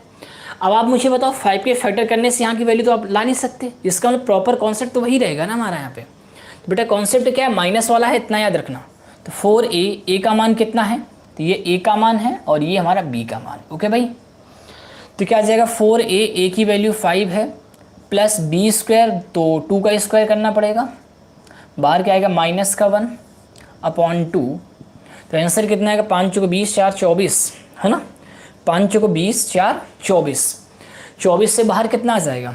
अब आप मुझे बताओ 5 के फैक्टर करने से यहाँ की वैल्यू तो आप ला नहीं सकते, इसका मतलब प्रॉपर कॉन्सेप्ट तो वही रहेगा ना हमारा यहाँ पे। तो बेटा कॉन्सेप्ट क्या है, माइनस वाला है, इतना याद रखना। तो 4a का मान कितना है, तो ये a का मान है और ये हमारा b का मान। ओके भाई, तो क्या आ जाएगा 4a की वैल्यू 5 है प्लस b स्क्वायर, तो 2 का स्क्वायर करना पड़ेगा, बाहर क्या आएगा माइनस का 1 अपॉन 2। तो आंसर कितना आएगा 5 चौको 20 4 24 है ना, 5 चौको 20 4 24, 24 से बाहर कितना आ जाएगा,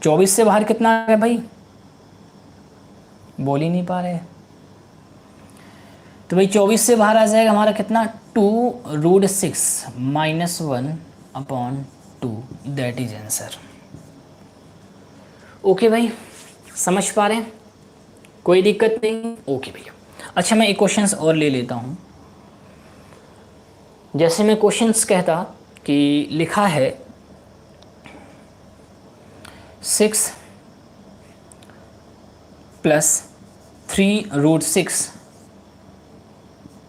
24 से बाहर कितना आ गया भाई, बोल ही नहीं पा रहे। तो भाई 24 से बाहर आ जाएगा हमारा कितना 2 root 6 minus 1 upon 2, that is answer. Okay भाई, समझ पा रहे हैं, कोई दिक्कत नहीं? ओके भैया। अच्छा मैं एक क्वेश्चंस और ले लेता हूँ। जैसे मैं क्वेश्चंस कहता कि लिखा है 6 plus 3√6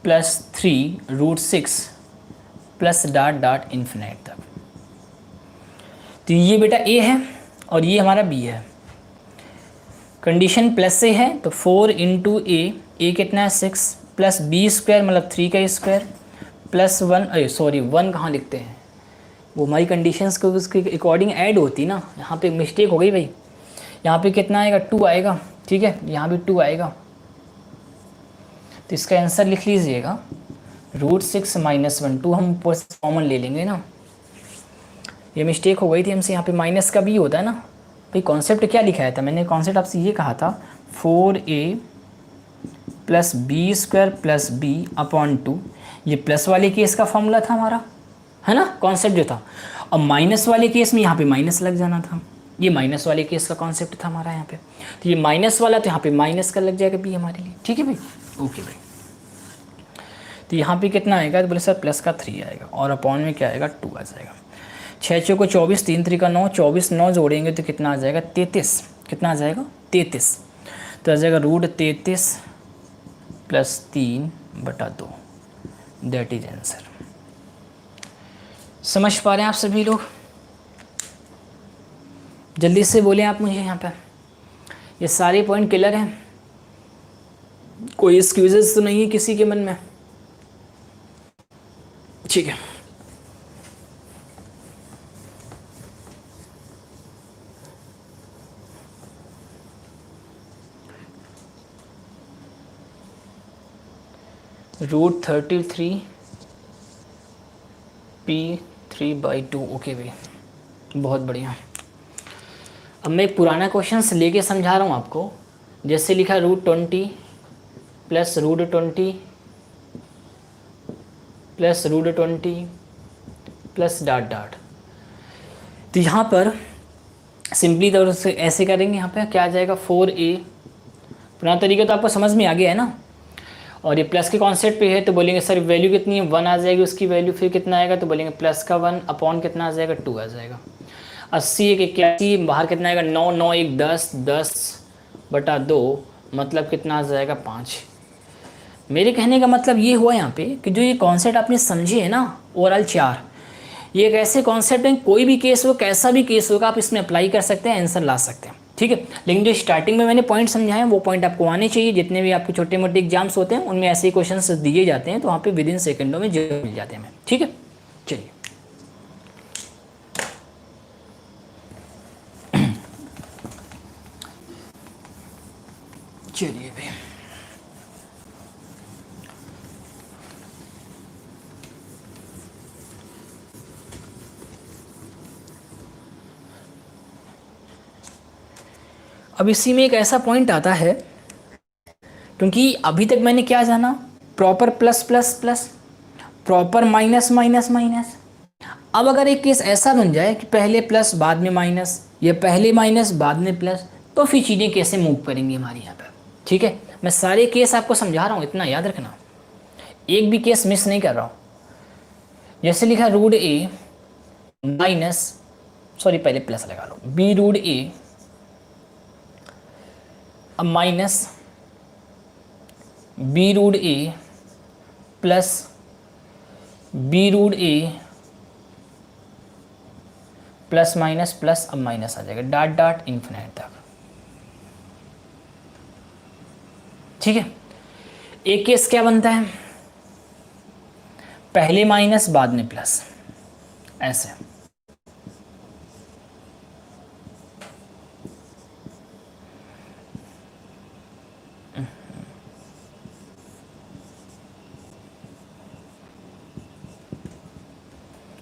plus 3√6 plus dot dot infinite तक। तो ये बेटा ए है और ये हमारा बी है। कंडीशन प्लस से है तो 4 इंटू ए कितना है 6 प्लस बी स्क्वायर मतलब 3 का स्क्वायर प्लस 1 सॉरी 1 कहाँ लिखते हैं, वो हमारी कंडीशंस को उसके अकॉर्डिंग ऐड होती ना, यहाँ पे मिस्टेक हो गई भाई। यहाँ पे कितना आएगा 2 आएगा, ठीक है, यहाँ भी 2 आएगा। तो इसका आंसर लिख लीजिएगा √6 - 1 2 हम ऊपर से कॉमन ले लेंगे ना, ये मिस्टेक हो गई थी हमसे, यहाँ पे माइनस का भी होता है ना भाई। कॉन्सेप्ट क्या लिखाया था मैंने, कॉन्सेप्ट आपसे ये कहा था 4a plus b square plus b upon 2, ये प्लस वाले केस का फॉर्मूला था हमारा, है ना, कॉन्सेप्ट जो था। और माइनस वाले केस में यहाँ पे माइनस लग जाना था, ये माइनस वाले केस का कॉन्सेप्ट था हमारा यहाँ पे। तो ये माइनस वाला तो यहाँ पे माइनस का लग जाएगा बी हमारे लिए, ठीक है भाई, ओके भाई। तो यहाँ पे कितना आएगा, तो बोले सर प्लस का 3 आएगा और अपॉन में क्या आएगा 2 आ जाएगा। 6 चौको 24, 3 3 का 9, 24 9 जोड़ेंगे तो कितना आ जाएगा 33, कितना आ जाएगा 33, तो आ जाएगा √33 प्लस 3/2, दैट इज आंसर। समझ पा रहे हैं आप सभी लोग? जल्दी से बोलें आप मुझे यहाँ पे, ये सारे पॉइंट क्लियर हैं, कोई एक्सक्यूजेस तो नहीं है किसी के मन में? ठीक है, √33 p3/2, ओके भाई, बहुत बढ़िया। अब मैं एक पुराना क्वेश्चन लेके समझा रहा हूँ आपको। जैसे लिखा √20 plus √20 plus √20 plus dot dot, तो यहाँ पर सिंपली तौर से ऐसे करेंगे, यहाँ पे क्या आ जाएगा 4a, पुराना तरीका तो आपको समझ में आ गया है ना। और ये प्लस के कॉन्सेप्ट पे है तो बोलेंगे सर वैल्यू कितनी है 1 आ जाएगी उसकी वैल्यू, फिर कितना आएगा तो बोलेंगे प्लस का 1 अपॉन कितना आ जाएगा 2 आ जाएगा। 80 1 81, बाहर कितना आएगा 9 9 1 10 10/2 मतलब कितना आ जाएगा 5। मेरे कहने का मतलब ये हुआ यहाँ पे कि जो ये कॉन्सेप्ट आपने समझे है ना ओवरऑल 4, ये एक ऐसे कॉन्सेप्ट हैं, कोई भी केस हो कैसा भी केस होगा आप इसमें अप्लाई कर सकते हैं, आंसर ला सकते हैं, ठीक है। लेकिन जो स्टार्टिंग में मैंने पॉइंट समझाए वो पॉइंट आपको आने चाहिए। जितने भी आपके छोटे मोटे एग्जाम्स होते हैं उनमें ऐसे क्वेश्चंस दिए जाते हैं तो वहाँ पे विदिन सेकंडों में जरूर मिल जाते हैं हमें, ठीक है। चलिए चलिए भाई, अब इसी में एक ऐसा पॉइंट आता है, क्योंकि अभी तक मैंने क्या जाना, proper plus plus plus, proper minus minus minus. अब अगर एक केस ऐसा बन जाए कि पहले प्लस बाद में माइनस या पहले माइनस बाद में प्लस, तो फिर चीज़ें कैसे मूव करेंगी हमारी यहाँ पर, ठीक है। मैं सारे केस आपको समझा रहा हूँ, इतना याद रखना, एक भी केस मिस नहीं कर रहा हूँ। जैसे लिखा √a माइनस, सॉरी पहले प्लस लगा लो, b√a अब minus b√a plus b√a plus minus plus, अब माइनस आ जाएगा डॉट डॉट इन्फिनिट तक, ठीक है। एक केस क्या बनता है, पहले माइनस बाद में प्लस, ऐसे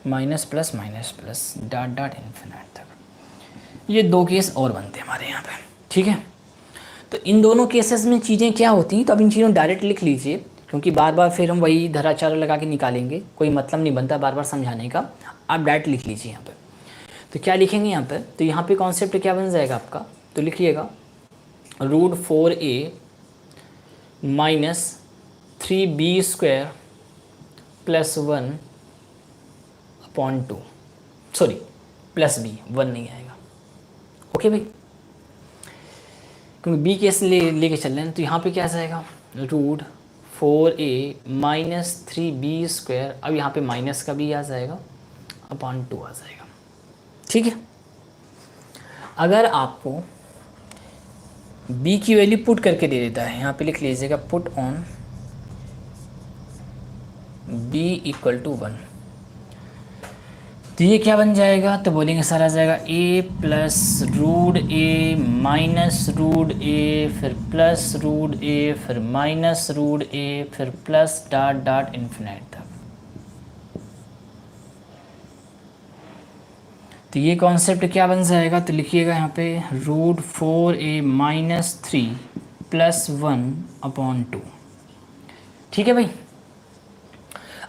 minus plus dot dot infinite तक। ये दो केस और बनते हैं हमारे यहाँ पे, ठीक है। तो इन दोनों केसेस में चीज़ें क्या होती हैं, तो अब इन चीज़ों डायरेक्ट लिख लीजिए, क्योंकि बार बार फिर हम वही धराचार लगा के निकालेंगे, कोई मतलब नहीं बनता बार बार समझाने का। आप डायरेक्ट लिख लीजिए यहाँ पे। तो क्या लिखेंगे यहाँ पे, तो यहाँ पे कॉन्सेप्ट क्या बन जाएगा आपका, तो लिखिएगा √4a minus 3b² plus 1/2, sorry plus b, 1 नहीं आएगा, ओके भाई, क्योंकि बी केस लेके चल रहे हैं तो यहाँ पे क्या आ जाएगा, रूट 4a माइनस 3b², अब यहाँ पे माइनस का भी आ जाएगा, अपॉन 2 आ जाएगा। ठीक है, अगर आपको b की वैल्यू पुट करके दे देता है, यहाँ पे लिख लीजिएगा put on b equal to 1, तो ये क्या बन जाएगा, तो बोलेंगे सर आ जाएगा a plus root a minus root a, फिर प्लस रूट a, फिर माइनस रूट a, फिर प्लस डॉट डॉट इन्फिनाइट तक। तो ये कॉन्सेप्ट क्या बन जाएगा, तो लिखिएगा यहाँ पे root 4a minus 3 plus 1 upon 2। ठीक है भाई,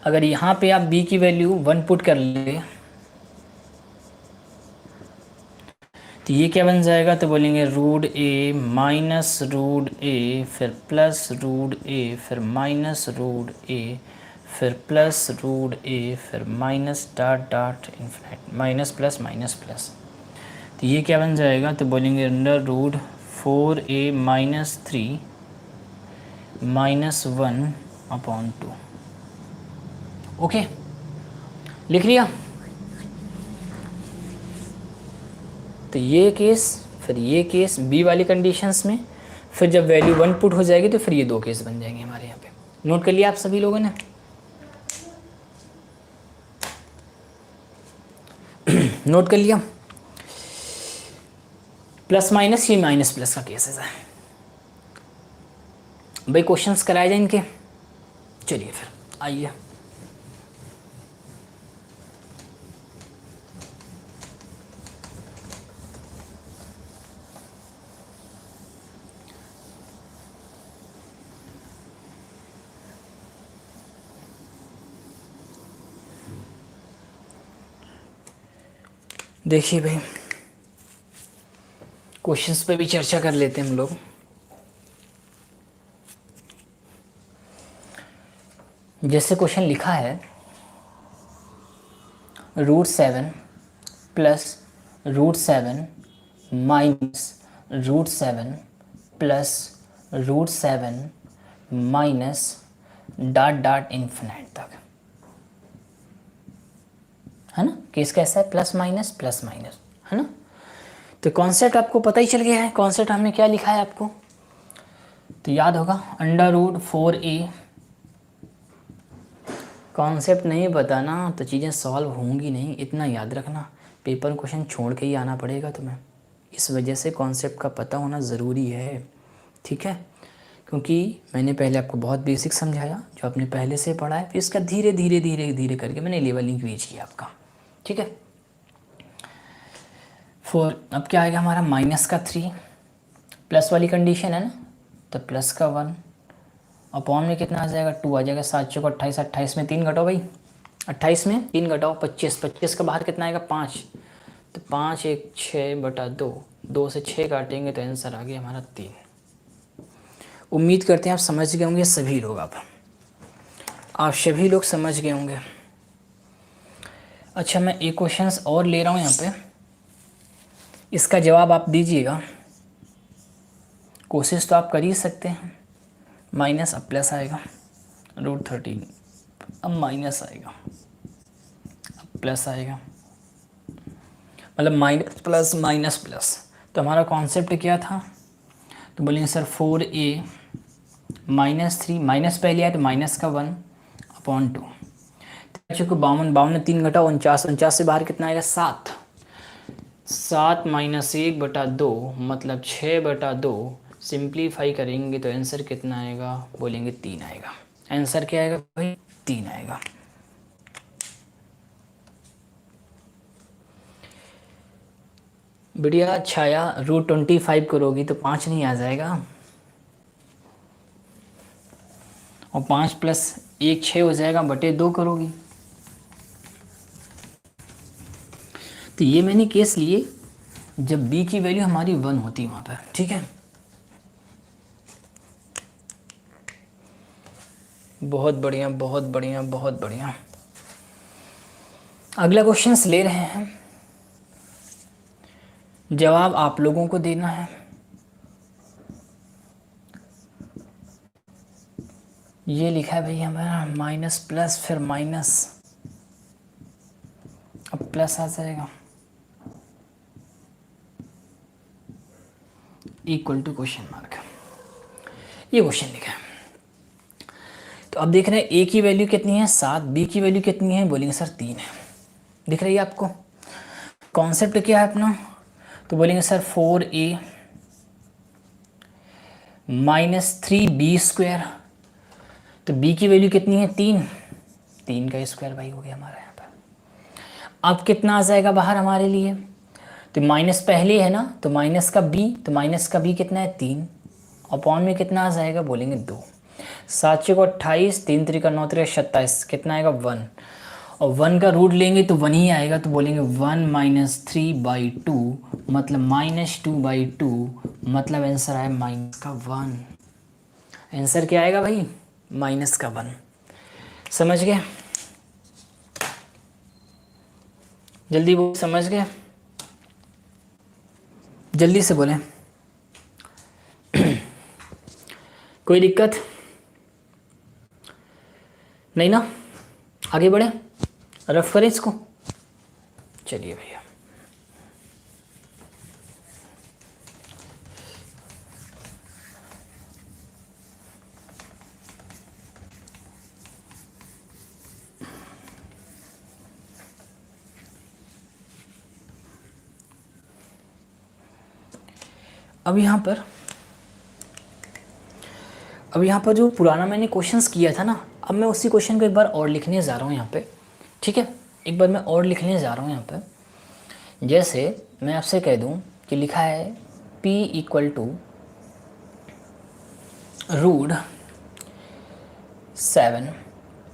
अगर यहाँ पे आप b की वैल्यू 1 पुट कर ले तो ये क्या बन जाएगा, तो बोलेंगे root a minus root a, फिर प्लस रूट a, फिर माइनस रूट a, फिर प्लस रूट a, फिर minus dot dot infinite, minus plus minus plus. तो ये क्या बन जाएगा, तो बोलेंगे under root 4a minus 3 minus 1 upon 2। Okay, लिख लिया। तो ये केस, फिर ये केस बी वाली कंडीशंस में, फिर जब वैल्यू 1 पुट हो जाएगी तो फिर ये 2 केस बन जाएंगे हमारे यहाँ पे। नोट कर लिया आप सभी लोगों ने? नोट कर लिया? प्लस माइनस, ये माइनस प्लस का केसेस है भाई। क्वेश्चंस कराए जाए इनके, चलिए फिर आइए। देखिए भाई, क्वेश्चंस पे भी चर्चा कर लेते हैं हम लोग। जैसे क्वेश्चन लिखा है root 7 plus root 7 minus root 7 plus root 7 minus dot dot infinite तक, है ना। केस कैसा है, प्लस माइनस, है ना। तो कॉन्सेप्ट आपको पता ही चल गया है, कॉन्सेप्ट हमने क्या लिखा है आपको तो याद होगा, अंडर रूट 4a। कॉन्सेप्ट नहीं बताना तो चीज़ें सॉल्व होंगी नहीं, इतना याद रखना। पेपर क्वेश्चन छोड़ के ही आना पड़ेगा तुम्हें, इस वजह से कॉन्सेप्ट का पता होना ज़रूरी है। ठीक है, क्योंकि मैंने पहले आपको बहुत बेसिक समझाया जो आपने पहले से पढ़ा है, फिर इसका धीरे धीरे धीरे धीरे करके मैंने लेवलिंग रीच किया आपका। ठीक है, 4, अब क्या आएगा हमारा माइनस का 3, प्लस वाली कंडीशन है ना, तो प्लस का 1 अपॉन में कितना आ जाएगा, 2 आ जाएगा। 7 चौक 28, 28 में 3 घटाओ भाई, 28 में 3 घटाओ 25, 25 का बाहर कितना आएगा 5, तो 5 1 6/2, 2 से 6 काटेंगे तो आंसर आ गया हमारा 3। उम्मीद करते हैं आप समझ गए होंगे सभी लोग, आप सभी लोग समझ गए होंगे। अच्छा, मैं एक क्वेश्चन और ले रहा हूँ यहाँ पे, इसका जवाब आप दीजिएगा। कोशिश तो आप कर ही सकते हैं। माइनस अब प्लस आएगा, रूट 13, अब माइनस आएगा, अब प्लस आएगा, मतलब माइनस प्लस माइनस प्लस। तो हमारा कॉन्सेप्ट क्या था, तो बोलेंगे सर 4a माइनस 3, माइनस पहले आया तो माइनस का 1 अपॉन 2। चूँकि 52, 52 में 3 घटाओ 49, 49 से बाहर कितना आएगा 7, 7 माइनस 1/2 मतलब 6/2। सिंप्लीफाई करेंगे तो आंसर कितना आएगा, बोलेंगे 3 आएगा। आंसर क्या आएगा भाई, 3 आएगा। बढ़िया, छाया रूट 25 करोगी तो 5 नहीं आ जाएगा, और 5 प्लस 1 6 हो जाएगा, बटे 2 करोगी। तो ये मैंने केस लिए जब b की वैल्यू हमारी 1 होती है वहाँ पर। ठीक है, बहुत बढ़िया बहुत बढ़िया बहुत बढ़िया। अगला क्वेश्चन ले रहे हैं, जवाब आप लोगों को देना है। ये लिखा है भाई हमारा माइनस प्लस फिर माइनस, अब प्लस आ जाएगा, इक्वल टू क्वेश्चन मार्क। ये क्वेश्चन लिखा है। तो अब देख रहे हैं ए की वैल्यू कितनी है 7, बी की वैल्यू कितनी है, बोलेंगे सर 3 है। दिख रही है आपको? कॉन्सेप्ट क्या है अपना, तो बोलेंगे सर 4a माइनस 3b²। तो b की वैल्यू कितनी है 3, 3 का स्क्वायर भाई हो गया हमारा यहाँ पर। अब कितना आ जाएगा बाहर हमारे लिए, तो माइनस पहले है ना, तो माइनस का b, तो माइनस का b कितना है 3, अपॉन में कितना आ जाएगा, बोलेंगे 2। 7 को 28, 3 3 9 3 27, कितना आएगा 1, और 1 का रूट लेंगे तो 1 ही आएगा, तो बोलेंगे 1 माइनस 3/2 मतलब -2/2, मतलब आंसर आया माइनस का 1। आंसर क्या आएगा भाई, माइनस का 1। समझ गए? जल्दी वो समझ गए, जल्दी से बोलें। कोई दिक्कत नहीं ना? आगे बढ़े, रफ करें इसको। चलिए भैया, अब यहाँ पर जो पुराना मैंने क्वेश्चंस किया था ना, अब मैं उसी क्वेश्चन को एक बार और लिखने जा रहा हूँ यहाँ पे। ठीक है, एक बार मैं और लिखने जा रहा हूँ यहाँ पे। जैसे मैं आपसे कह दूँ कि लिखा है p equal to √7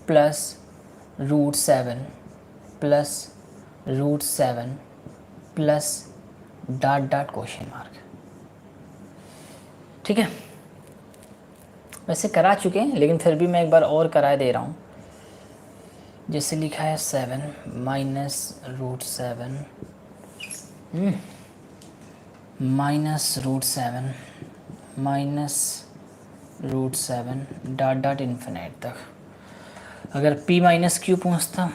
plus √7 plus √7 plus dot question mark. ठीक है, वैसे करा चुके हैं लेकिन फिर भी मैं एक बार और कराए दे रहा हूँ। जैसे लिखा है 7 minus √7 minus √7 minus √7 dot infinite तक। अगर p माइनस क्यू पहुँचता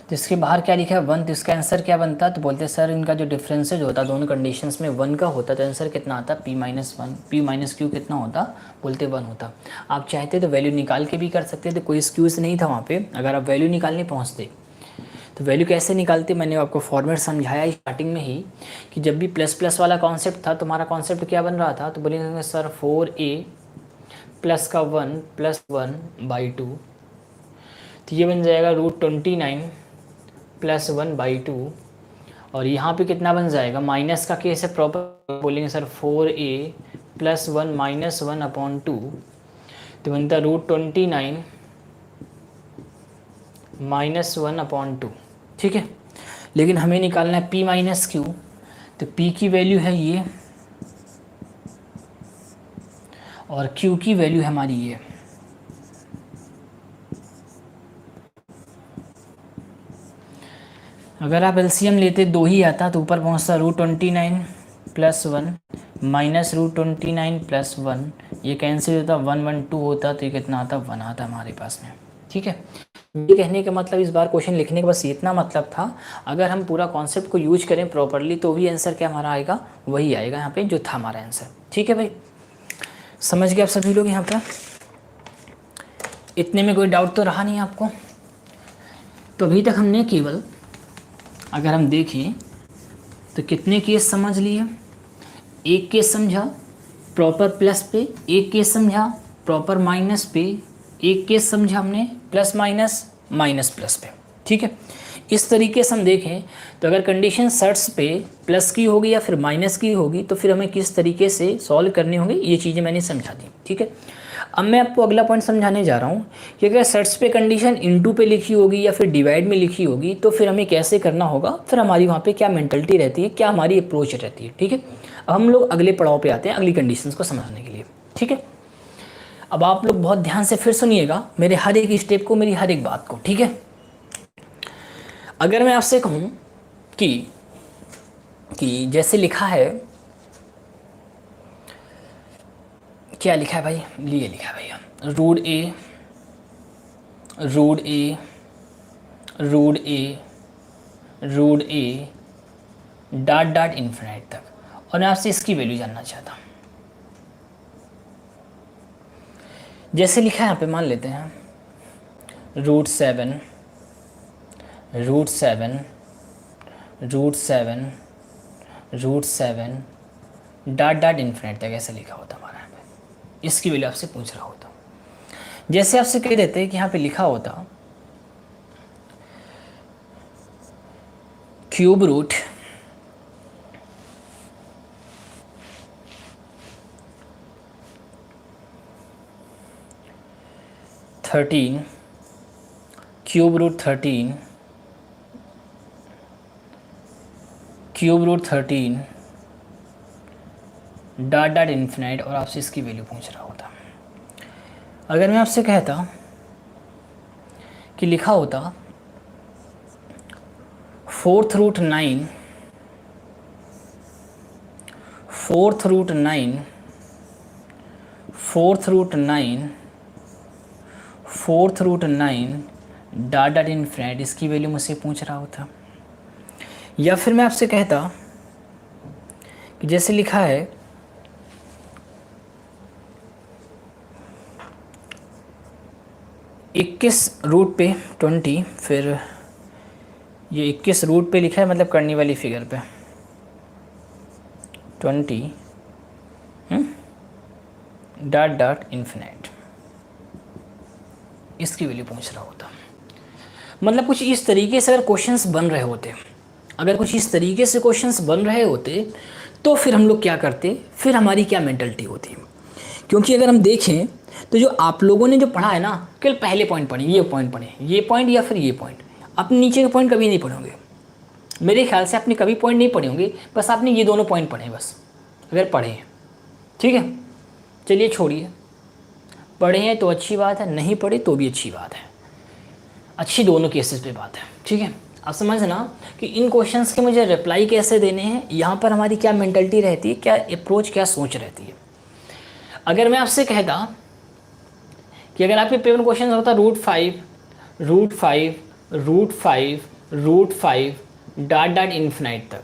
तो इसके बाहर क्या लिखा है 1, तो इसका आंसर क्या बनता, तो बोलते सर इनका जो डिफरेंसेज होता दोनों कंडीशंस में 1 का होता, तो आंसर कितना आता p minus 1, p minus Q कितना होता, बोलते 1 होता। आप चाहते तो वैल्यू निकाल के भी कर सकते थे, कोई एक्सक्यूज़ नहीं था वहाँ पे। अगर आप वैल्यू निकालने पहुँचते तो वैल्यू कैसे निकालते, मैंने आपको फॉर्मेट समझाया स्टार्टिंग में ही कि जब भी प्लस प्लस वाला कॉन्सेप्ट था, तुम्हारा कॉन्सेप्ट क्या बन रहा था, तो बोलेंगे सर 4a प्लस का 1 प्लस 1/2, तो ये बन जाएगा √29 प्लस 1/2। और यहाँ पे कितना बन जाएगा, माइनस का केस है प्रॉपर, बोलेंगे सर 4a प्लस 1 माइनस 1/2, तो बनता √29 माइनस 1/2। ठीक है, लेकिन हमें निकालना है p माइनस क्यू, तो p की वैल्यू है ये और q की वैल्यू है हमारी ये। अगर आप एलसीएम लेते 2 ही आता तो ऊपर पहुंचता √29 प्लस 1 माइनस √29 प्लस 1, ये कैंसिल होता 1 1 2 होता, तो ये कितना आता 1 आता हमारे पास में। ठीक है, ये कहने का मतलब इस बार क्वेश्चन लिखने का बस इतना मतलब था, अगर हम पूरा कॉन्सेप्ट को यूज करें प्रॉपरली तो भी आंसर क्या हमारा आएगा, वही आएगा यहाँ पे जो था हमारा आंसर। ठीक है भाई, समझ गए आप सभी लोग यहाँ पर? इतने में कोई डाउट तो रहा नहीं आपको? तो अभी तक हमने केवल अगर हम देखें तो कितने केस समझ लिए, एक केस समझा प्रॉपर प्लस पे, एक केस समझा प्रॉपर माइनस पे, एक केस समझा हमने प्लस माइनस माइनस प्लस पे। ठीक है, इस तरीके से हम देखें तो अगर कंडीशन सर्ट्स पे प्लस की होगी या फिर माइनस की होगी तो फिर हमें किस तरीके से सॉल्व करने होंगे, ये चीज़ें मैंने समझा दी। ठीक है, अब मैं आपको अगला पॉइंट समझाने जा रहा हूँ कि अगर सर्ट्स पे कंडीशन इनटू पे लिखी होगी या फिर डिवाइड में लिखी होगी तो फिर हमें कैसे करना होगा, फिर हमारी वहाँ पे क्या मेंटलिटी रहती है, क्या हमारी अप्रोच रहती है। ठीक है, अब हम लोग अगले पड़ाव पे आते हैं, अगली कंडीशंस को समझने के लिए। ठीक है, अब आप लोग बहुत ध्यान से फिर सुनिएगा मेरे हर एक स्टेप को, मेरी हर एक बात को। ठीक है, अगर मैं आपसे कहूँ कि कि जैसे लिखा है, क्या लिखा है भाई, ये लिखा है भैया, root a root a root a root a dot dot infinite तक, और मैं आपसे इसकी वैल्यू जानना चाहता हूँ। जैसे लिखा है यहाँ पे, मान लेते हैं root seven root seven root seven root seven dot dot infinite तक, ऐसे लिखा होता हमारा यहाँ पे। इसकी वैल्यू आपसे पूछ रहा होता। जैसे आपसे कह देते हैं कि यहाँ पे लिखा होता cube root thirteen cube root thirteen cube root thirteen dot dot infinite, और आपसे इसकी वैल्यू पूछ रहा होता। अगर मैं आपसे कहता कि लिखा होता fourth root nine fourth root nine fourth root nine fourth root nine dot dot infinite, इसकी वैल्यू मुझसे पूछ रहा होता। या फिर मैं आपसे कहता कि जैसे लिखा है इक्कीस रूट पे 20, फिर ये 21 रूट पे लिखा है, मतलब करने वाली फिगर पे 20 डॉट डॉट इन्फिनाइट, इसकी वैल्यू पूछ रहा होता। मतलब कुछ इस तरीके से अगर क्वेश्चंस बन रहे होते, अगर कुछ इस तरीके से क्वेश्चंस बन रहे होते, तो फिर हम लोग क्या करते, फिर हमारी क्या मेंटलिटी होती। क्योंकि अगर हम देखें तो जो आप लोगों ने जो पढ़ा है ना, केवल पहले पॉइंट पढ़े, ये पॉइंट पढ़े, ये पॉइंट या फिर ये पॉइंट, अपने नीचे के पॉइंट कभी नहीं पढ़ोगे। मेरे ख्याल से आपने कभी पॉइंट नहीं पढ़े होंगे, बस आपने ये दोनों पॉइंट पढ़े बस, अगर पढ़े हैं। ठीक है, चलिए छोड़िए, पढ़े हैं तो अच्छी बात है, नहीं पढ़े तो भी अच्छी बात है, अच्छी दोनों केसेस पे बात है। ठीक है, आप समझना कि इन क्वेश्चंस के मुझे रिप्लाई कैसे देने हैं, यहाँ पर हमारी क्या मेंटलिटी रहती है, क्या अप्रोच, क्या सोच रहती है। अगर मैं आपसे कहता कि अगर आपके पेपर क्वेश्चन होता root five root five root five root five dot dot infinite तक,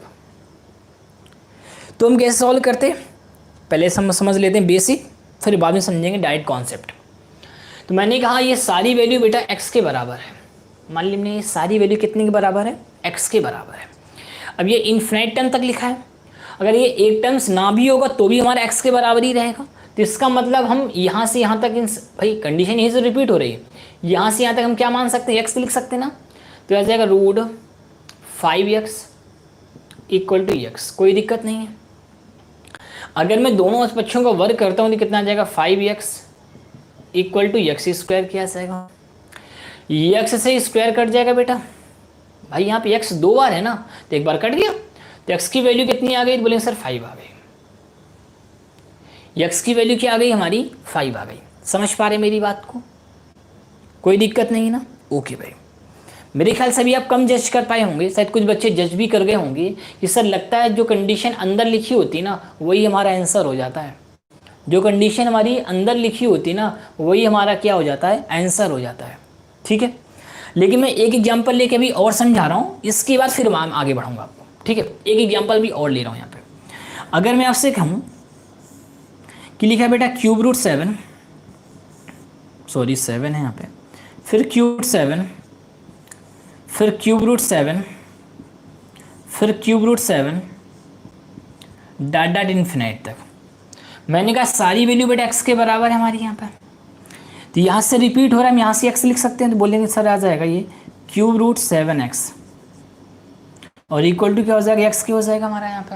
तो हम कैसे सॉल्व करते, पहले समझ लेते हैं बेसिक, फिर बाद में समझेंगे डायरेक्ट कॉन्सेप्ट। तो मैंने कहा ये सारी वैल्यू बेटा x के बराबर है, मान लीजिए ये सारी वैल्यू कितने के बराबर है, x के बराबर है। अब ये इन्फिनाइट टर्म तक लिखा है, अगर ये एक टर्म्स ना भी होगा तो भी हमारा x के बराबर ही रहेगा। तो इसका मतलब हम यहाँ से यहाँ तक भाई कंडीशन यही से रिपीट हो रही है, यहाँ से यहाँ तक हम क्या मान सकते हैं, x लिख सकते हैं ना। तो आ जाएगा root 5x equal to x, कोई दिक्कत नहीं है। अगर मैं दोनों बच्चों का वर्क करता हूँ तो कितना आ जाएगा, 5x equal to x square, क्या आ जाएगा, x से स्क्वायर कट जाएगा बेटा। भाई यहाँ पे x 2 बार है ना, तो एक बार कट गया, तो x की वैल्यू कितनी आ गई, बोलेंगे सर 5 आ गई। x की वैल्यू क्या आ गई हमारी, 5 आ गई। समझ पा रहे मेरी बात को, कोई दिक्कत नहीं ना। ओके भाई, मेरे ख्याल से अभी आप कम जज कर पाए होंगे, शायद कुछ बच्चे जज भी कर गए होंगे कि सर लगता है जो कंडीशन अंदर लिखी होती ना वही हमारा आंसर हो जाता है, जो कंडीशन हमारी अंदर लिखी होती ना वही हमारा क्या हो जाता है, आंसर हो जाता है। ठीक है, लेकिन मैं एक एग्जाम्पल लेके अभी और समझा रहा हूँ, इसके बाद फिर मैं आगे बढ़ाऊँगा आपको। ठीक है, एक एग्जाम्पल भी और ले रहा हूँ यहाँ पे। अगर मैं आपसे कहूँ कि लिखा है बेटा क्यूब रूट 7, सॉरी 7 है यहाँ पे, फिर क्यूब 7, फिर क्यूब रूट 7, फिर cube root 7 dot dot infinite तक। मैंने कहा सारी वैल्यू बेटा x के बराबर है हमारी यहाँ पे, तो यहाँ से रिपीट हो रहा है, हम यहाँ से x लिख सकते हैं, तो बोलेंगे सर आ जाएगा ये क्यूब रूट 7x और इक्वल टू क्या हो जाएगा, x क्या हो जाएगा हमारा यहाँ पे।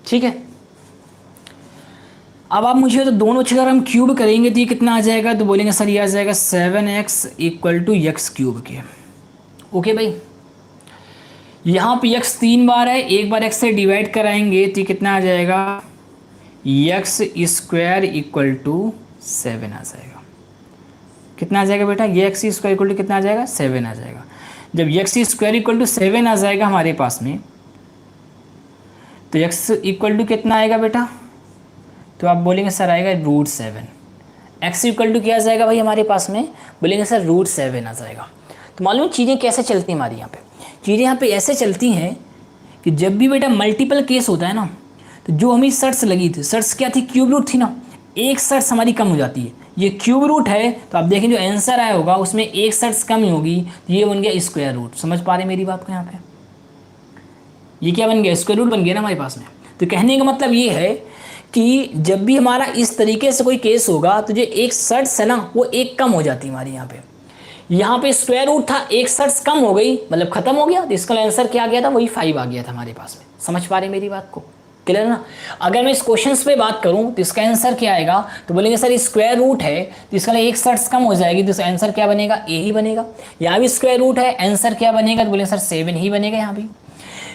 ठीक है, अब आप मुझे तो दोनों अगर हम क्यूब करेंगे तो ये कितना आ जाएगा, तो बोलेंगे सर ये आ जाएगा 7x equal to x cube के। ओके भाई, यहाँ पे x 3 बार है, एक बार x से डिवाइड कराएंगे तो ये कितना आ जाएगा, x स्क्वायर इक्वल टू 7 आ जाएगा। कितना आ जाएगा बेटा, ये x स्क्वायर इक्वल टू कितना आ जाएगा, 7 आ जाएगा। जब x स्क्वायर इक्वल टू 7 आ जाएगा हमारे पास में, तो x इक्वल टू कितना आएगा बेटा, तो आप बोलेंगे सर आएगा √7। x इक्वल टू क्या आ जाएगा भाई हमारे पास में, बोलेंगे सर √7 आ जाएगा। तो मालूम चीज़ें कैसे चलती हैं हमारी यहाँ पे, चीज़ें यहाँ पे ऐसे चलती हैं कि जब भी बेटा मल्टीपल केस होता है ना, तो जो हमें शर्ट्स लगी थी, शर्ट्स क्या थी, क्यूब रूट थी ना, एक शर्ट्स हमारी कम हो जाती है। ये क्यूब रूट है तो आप देखें जो आंसर आया होगा उसमें एक शर्ट्स कम ही होगी, तो ये बन गया स्क्वायर रूट। समझ पा रहे मेरी बात को यहाँ पे, ये क्या बन गया, स्क्वायर रूट बन गया ना हमारे पास में। तो कहने का मतलब ये है कि जब भी हमारा इस तरीके से कोई केस होगा तो जो एक शर्ट्स है ना वो एक कम हो जाती है हमारी यहाँ पे स्क्वायर रूट था, एक शर्ट्स कम हो गई मतलब खत्म हो गया, तो इसका आंसर क्या आ गया था, वही 5 आ गया था हमारे पास में। समझ पा रहे मेरी बात को, क्लियर ना। अगर मैं इस क्वेश्चन पे बात करूं तो इसका आंसर क्या आएगा, तो बोलेंगे सर स्क्वायर रूट है तो इसका एक शर्ट्स कम हो जाएगी, तो इसका आंसर क्या बनेगा, ए ही बनेगा। यहाँ भी स्क्वायर रूट है, आंसर क्या बनेगा, तो बोलेंगे सर 7 ही बनेगा।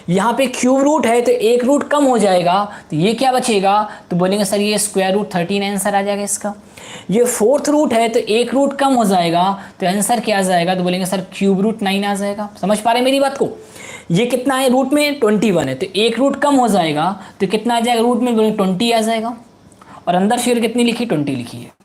यहाँ पे क्यूब रूट है तो एक रूट कम हो जाएगा, तो ये क्या बचेगा, तो बोलेंगे सर ये स्क्वायर रूट 13 आंसर आ जाएगा इसका। ये फोर्थ रूट है तो एक रूट कम हो जाएगा, तो आंसर क्या आ जाएगा, तो बोलेंगे सर क्यूब रूट 9 आ जाएगा। समझ पा रहे मेरी बात को। ये कितना है, रूट में 21 है, तो एक रूट कम हो जाएगा तो कितना आ जाएगा, रूट में 20 आ जाएगा, और अंदर शेयर कितनी लिखी, 20 लिखी है।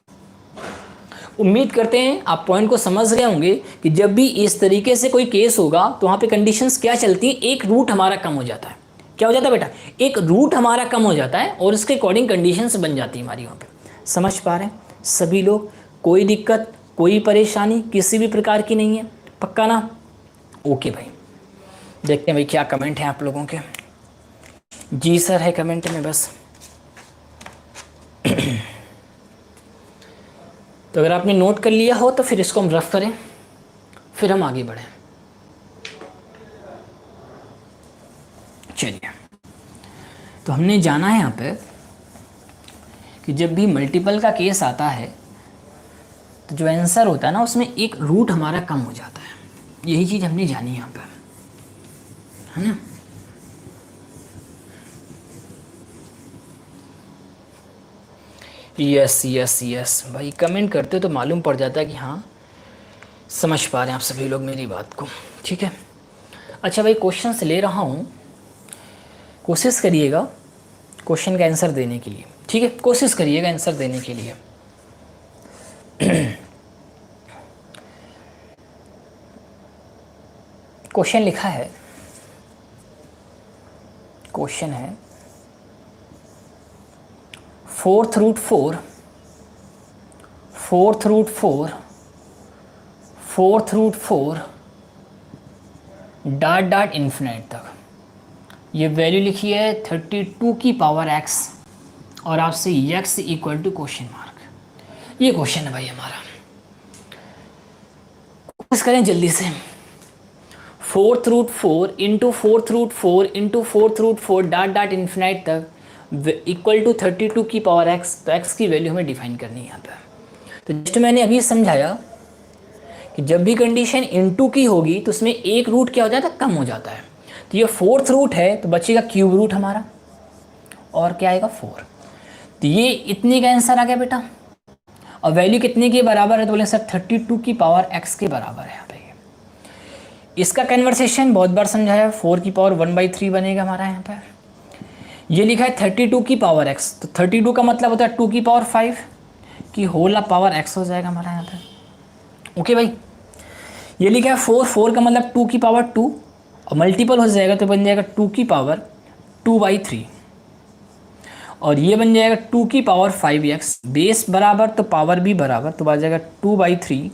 उम्मीद करते हैं आप पॉइंट को समझ गए होंगे कि जब भी इस तरीके से कोई केस होगा तो वहाँ पे कंडीशंस क्या चलती है, एक रूट हमारा कम हो जाता है। क्या हो जाता है बेटा, एक रूट हमारा कम हो जाता है और उसके अकॉर्डिंग कंडीशंस बन जाती है हमारी वहाँ पे। समझ पा रहे हैं सभी लोग, कोई दिक्कत कोई परेशानी किसी भी प्रकार की नहीं है, पक्का ना। ओके भाई, देखते हैं भाई क्या कमेंट है आप लोगों के। जी सर है कमेंट में बस। तो अगर आपने नोट कर लिया हो तो फिर इसको हम रफ करें, फिर हम आगे बढ़ें। चलिए, तो हमने जाना है यहाँ पे कि जब भी मल्टीपल का केस आता है तो जो आंसर होता है ना उसमें एक रूट हमारा कम हो जाता है, यही चीज़ हमने जानी है यहाँ पे, है ना। यस यस यस भाई, कमेंट करते तो मालूम पड़ जाता है कि हाँ समझ पा रहे हैं आप सभी लोग मेरी बात को, ठीक है। अच्छा भाई, क्वेश्चंस ले रहा हूँ, कोशिश करिएगा क्वेश्चन का आंसर देने के लिए, ठीक है, कोशिश करिएगा आंसर देने के लिए। क्वेश्चन लिखा है, क्वेश्चन है 4th root 4 4th root 4 4th root 4 dot dot infinite तक। ये वैल्यू लिखी है 32 की पावर x और आपसे x equal to question mark. ये क्वेश्चन है भाई हमारा, कोशिश करें जल्दी से। 4th root 4 into 4th root 4 into 4th root 4 dot dot infinite तक इक्वल टू 32 की पावर x। तो x की वैल्यू हमें डिफाइन करनी है यहाँ पे। तो जस्ट मैंने अभी समझाया कि जब भी कंडीशन इनटू की होगी तो उसमें एक रूट क्या हो जाता है, कम हो जाता है। तो ये 4th रूट है तो बचेगा क्यूब रूट हमारा, और क्या आएगा 4। तो ये इतने का आंसर आ गया बेटा, और वैल्यू कितने के बराबर है, तो बोले सर 32 की पावर x के बराबर है यहाँ पे। इसका कन्वर्सेशन बहुत बार समझाया, 4 की पावर 1/3 बनेगा हमारा यहाँ पे। ये लिखा है 32 की पावर x, तो 32 का मतलब होता है 2 की पावर 5 की होल पावर x हो जाएगा हमारा यहाँ पे। ओके भाई, ये लिखा है 4 का मतलब 2 की पावर 2 और मल्टीपल हो जाएगा तो बन जाएगा 2 की पावर 2/3, और ये बन जाएगा 2 की पावर 5x। बेस बराबर तो पावर भी बराबर, तो बन जाएगा 2/3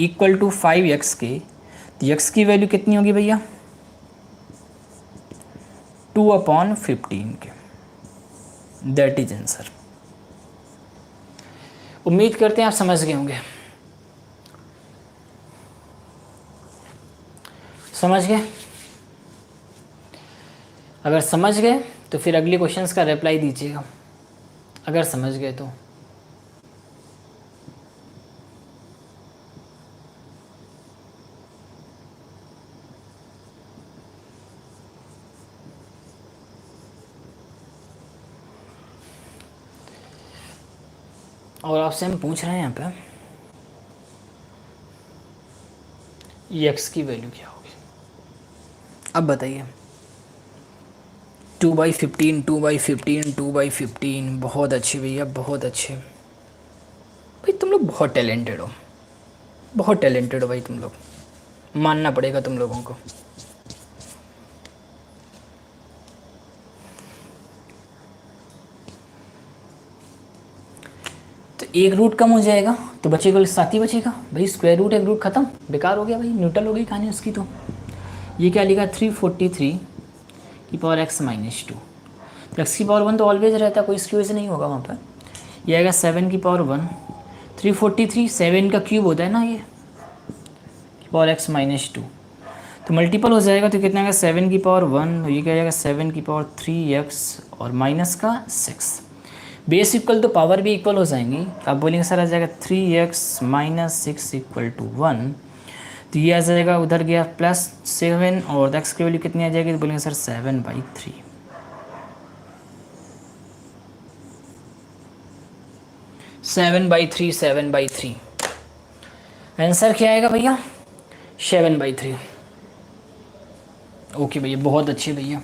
इक्वल टू 5x के। तो x की वैल्यू कितनी होगी भैया, 2/15 के। That is answer. उम्मीद करते हैं आप समझ गए होंगे। समझ गए? अगर समझ गए तो फिर अगले क्वेश्चंस का रिप्लाई दीजिएगा, अगर समझ गए तो। और आपसे हम पूछ रहे हैं यहाँ पे ये x की वैल्यू क्या होगी, अब बताइए। 2/15, 2/15, 2/15, बहुत अच्छे भैया, बहुत अच्छे भाई, तुम लोग बहुत टैलेंटेड हो, बहुत टैलेंटेड हो भाई तुम लोग, मानना पड़ेगा तुम लोगों को। तो एक रूट कम हो जाएगा तो बचेगा, साथ ही बचेगा भाई, स्क्वायर रूट एक रूट खत्म, बेकार हो गया भाई, न्यूट्रल हो गई कहानी उसकी। तो ये क्या लिखा, 343 की पावर x माइनस 2, तो x की पावर 1 तो ऑलवेज रहता है, कोई इसकी वजह से नहीं होगा वहाँ पर। ये आएगा 7 की पावर 1, 343 7 का क्यूब होता है ना ये, की पावर x माइनस 2, तो मल्टीपल हो जाएगा तो कितना आएगा 7 की पावर 1, ये क्या जाएगा 7 की पावर 3x और माइनस का 6, बेस इक्वल तो पावर भी इक्वल हो जाएंगी। आप बोलेंगे सर आ जाएगा 3x माइनस 6 इक्वल टू 1, तो ये आ जाएगा, उधर गया +7 और x की वैल्यू कितनी आ जाएगी, तो बोलेंगे सर 7/3, 7/3, 7/3 आंसर क्या आएगा भैया, 7/3। ओके भैया, बहुत अच्छे भैया।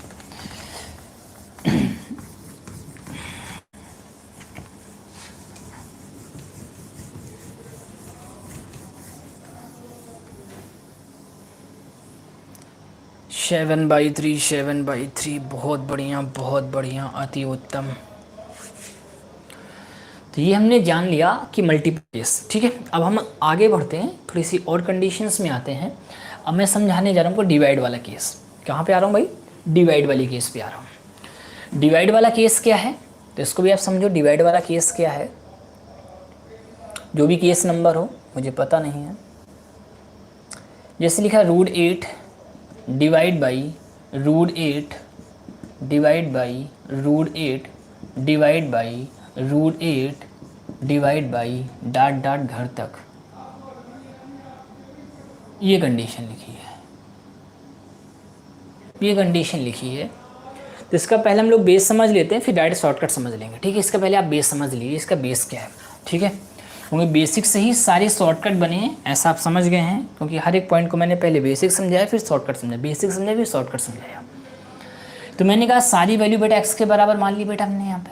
सेवन बाई थ्री, बहुत बढ़िया, बहुत बढ़िया, अति उत्तम। तो ये हमने जान लिया कि मल्टीपल केस, ठीक है। अब हम आगे बढ़ते हैं, थोड़ी सी और कंडीशंस में आते हैं। अब मैं समझाने जा रहा हूँ आपको डिवाइड वाला केस। कहाँ पे आ रहा हूँ भाई, डिवाइड वाली केस पे आ रहा हूँ। डिवाइड वाला केस क्या है, तो इसको भी आप समझो, डिवाइड वाला केस क्या है। जो भी केस नंबर हो मुझे पता नहीं है, जैसे लिखा √8 divide by √8 divide by √8 divide by √8 divide by dot dot घर तक, ये कंडीशन लिखी है, ये कंडीशन लिखी है। तो इसका पहले हम लोग बेस समझ लेते हैं, फिर डायरेक्ट शॉर्टकट समझ लेंगे, ठीक है। इसका पहले आप बेस समझ लीजिए, इसका बेस क्या है, ठीक है। क्योंकि बेसिक से ही सारे शॉर्टकट बने हैं, ऐसा आप समझ गए हैं, क्योंकि हर एक पॉइंट को मैंने पहले बेसिक समझाया, फिर शॉर्टकट समझाया, बेसिक समझाया फिर शॉर्टकट समझाया। तो मैंने कहा सारी वैल्यू बेटा एक्स के बराबर मान ली बेटा हमने यहाँ पे,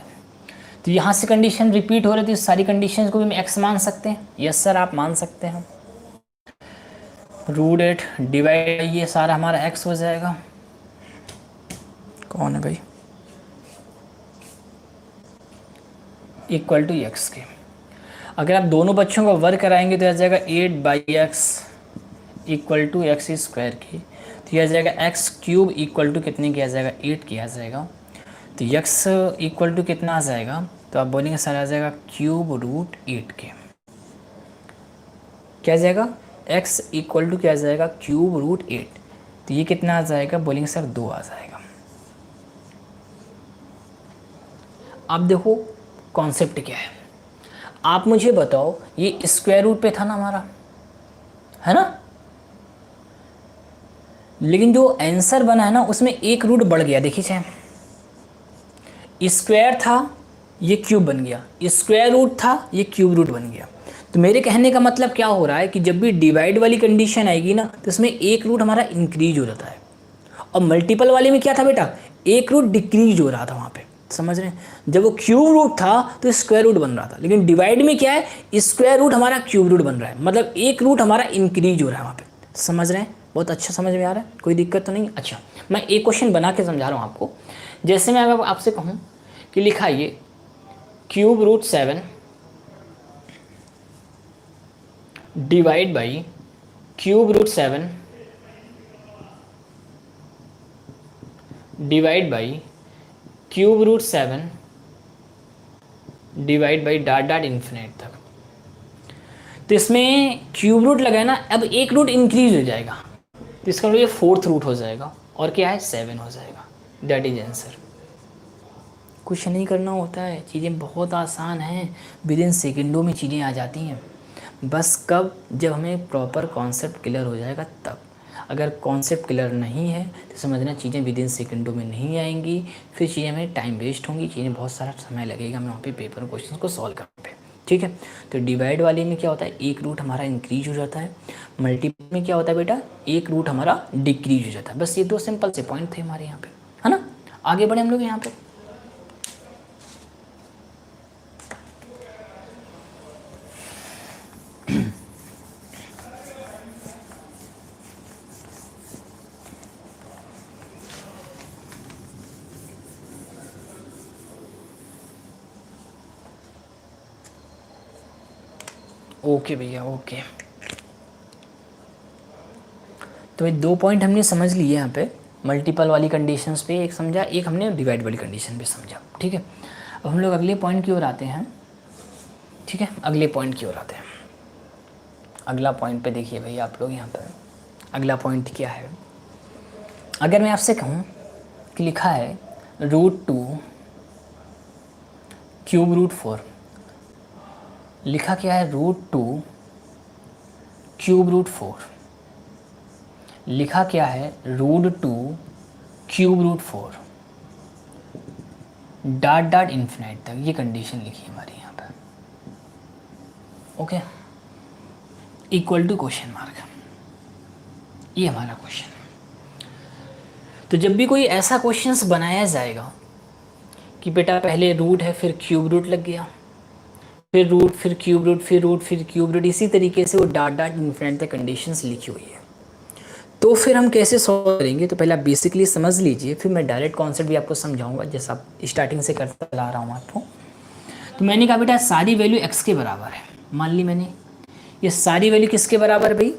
तो यहाँ से कंडीशन रिपीट हो रही थी, सारी कंडीशन को भी हम एक्स मान सकते हैं। यस सर आप मान सकते हैं। √8 डिवाइड, ये सारा हमारा एक्स हो जाएगा। कौन है भाई, इक्वल टू एक्स के। अगर आप दोनों बच्चों को वर्क कराएंगे तो आ जाएगा 8/x equal to x square की, तो यह आ जाएगा x³ इक्वल टू कितने की आ जाएगा 8 की आ जाएगा। तो x इक्वल टू कितना आ जाएगा, तो आप बोलेंगे सर आ जाएगा √8 के, क्या आ जाएगा x इक्वल टू क्या आ जाएगा √8, तो ये कितना आ जाएगा, बोलेंगे सर 2 आ जाएगा। अब देखो कॉन्सेप्ट क्या है, आप मुझे बताओ, ये स्क्वायर रूट पे था ना हमारा, है ना, लेकिन जो आंसर बना है ना उसमें एक रूट बढ़ गया, देखिए चाहे स्क्वायर था ये क्यूब बन गया, स्क्वायर रूट था ये क्यूब रूट बन गया। तो मेरे कहने का मतलब क्या हो रहा है कि जब भी डिवाइड वाली कंडीशन आएगी ना तो इसमें एक रूट हमारा इंक्रीज हो जाता है, और मल्टीपल वाले में क्या था बेटा, एक रूट डिक्रीज हो रहा था वहाँ पे, समझ रहे हैं। जब वो क्यूब रूट था तो स्क्वायर रूट बन रहा था, लेकिन डिवाइड में क्या है, स्क्वायर रूट हमारा क्यूब रूट बन रहा है, मतलब एक रूट हमारा इंक्रीज हो रहा है वहाँ पे, समझ रहे हैं। बहुत अच्छा समझ में आ रहा है, कोई दिक्कत तो नहीं। अच्छा मैं एक क्वेश्चन बना के समझा रहा हूँ आपको। जैसे मैं अगर आपसे कहूँ कि लिखाइए √7 divide by √7 divide by √7 divide by dot dot infinite तक, तो इसमें क्यूब रूट लगा है ना, अब एक रूट इंक्रीज हो जाएगा, तो इसका मतलब ये 4th रूट हो जाएगा, और क्या है 7 हो जाएगा, दैट इज आंसर। कुछ नहीं करना होता है, चीज़ें बहुत आसान हैं, विद इन सेकेंडों में चीज़ें आ जाती हैं। बस कब, जब हमें प्रॉपर कॉन्सेप्ट क्लियर हो जाएगा तब। अगर कॉन्सेप्ट क्लियर नहीं है तो समझना चीज़ें विद इन सेकेंडों में नहीं आएंगी, फिर चीज़ें हमें टाइम वेस्ट होंगी, चीज़ें बहुत सारा समय लगेगा हमें वहाँ पे पेपर और क्वेश्चन को सॉल्व करने पे, ठीक है। तो डिवाइड वाले में क्या होता है, एक रूट हमारा इंक्रीज हो जाता है, मल्टीपल में क्या होता है बेटा, एक रूट हमारा डिक्रीज हो जाता है। बस ये दो सिंपल से पॉइंट थे हमारे यहाँ पे, है ना। आगे बढ़े हम लोग यहाँ पे। ओके भैया, ओके। तो ये 2 पॉइंट हमने समझ लिए यहाँ पे, मल्टीपल वाली कंडीशंस पे एक समझा, एक हमने डिवाइड वाली कंडीशन पे समझा, ठीक है। अब हम लोग अगले पॉइंट की ओर आते हैं, ठीक है, अगले पॉइंट की ओर आते हैं। अगला पॉइंट पे देखिए भैया आप लोग यहाँ पर, अगला पॉइंट क्या है। अगर मैं आपसे कहूँ कि लिखा है √2 क्यूब √4, लिखा क्या है √2 क्यूब √4, लिखा क्या है √2 क्यूब √4 डॉट डॉट इन्फिनाइट तक, ये कंडीशन लिखी है हमारी यहाँ पर, okay, equal to question mark, ये हमारा क्वेश्चन है। तो जब भी कोई ऐसा क्वेश्चंस बनाया जाएगा कि बेटा पहले रूट है फिर क्यूब रूट लग गया, फिर रूट फिर क्यूब रूट फिर रूट फिर क्यूब रूट, इसी तरीके से वो डॉट डॉट इन्फिनिट तक कंडीशंस लिखी हुई है, तो फिर हम कैसे सॉल्व करेंगे। तो पहले आप बेसिकली समझ लीजिए, फिर मैं डायरेक्ट कॉन्सेप्ट भी आपको समझाऊंगा, जैसा आप स्टार्टिंग से करता चला रहा हूँ आपको। तो मैंने कहा बेटा सारी वैल्यू x के बराबर है, मान ली मैंने ये सारी वैल्यू किसके बराबर है भाई,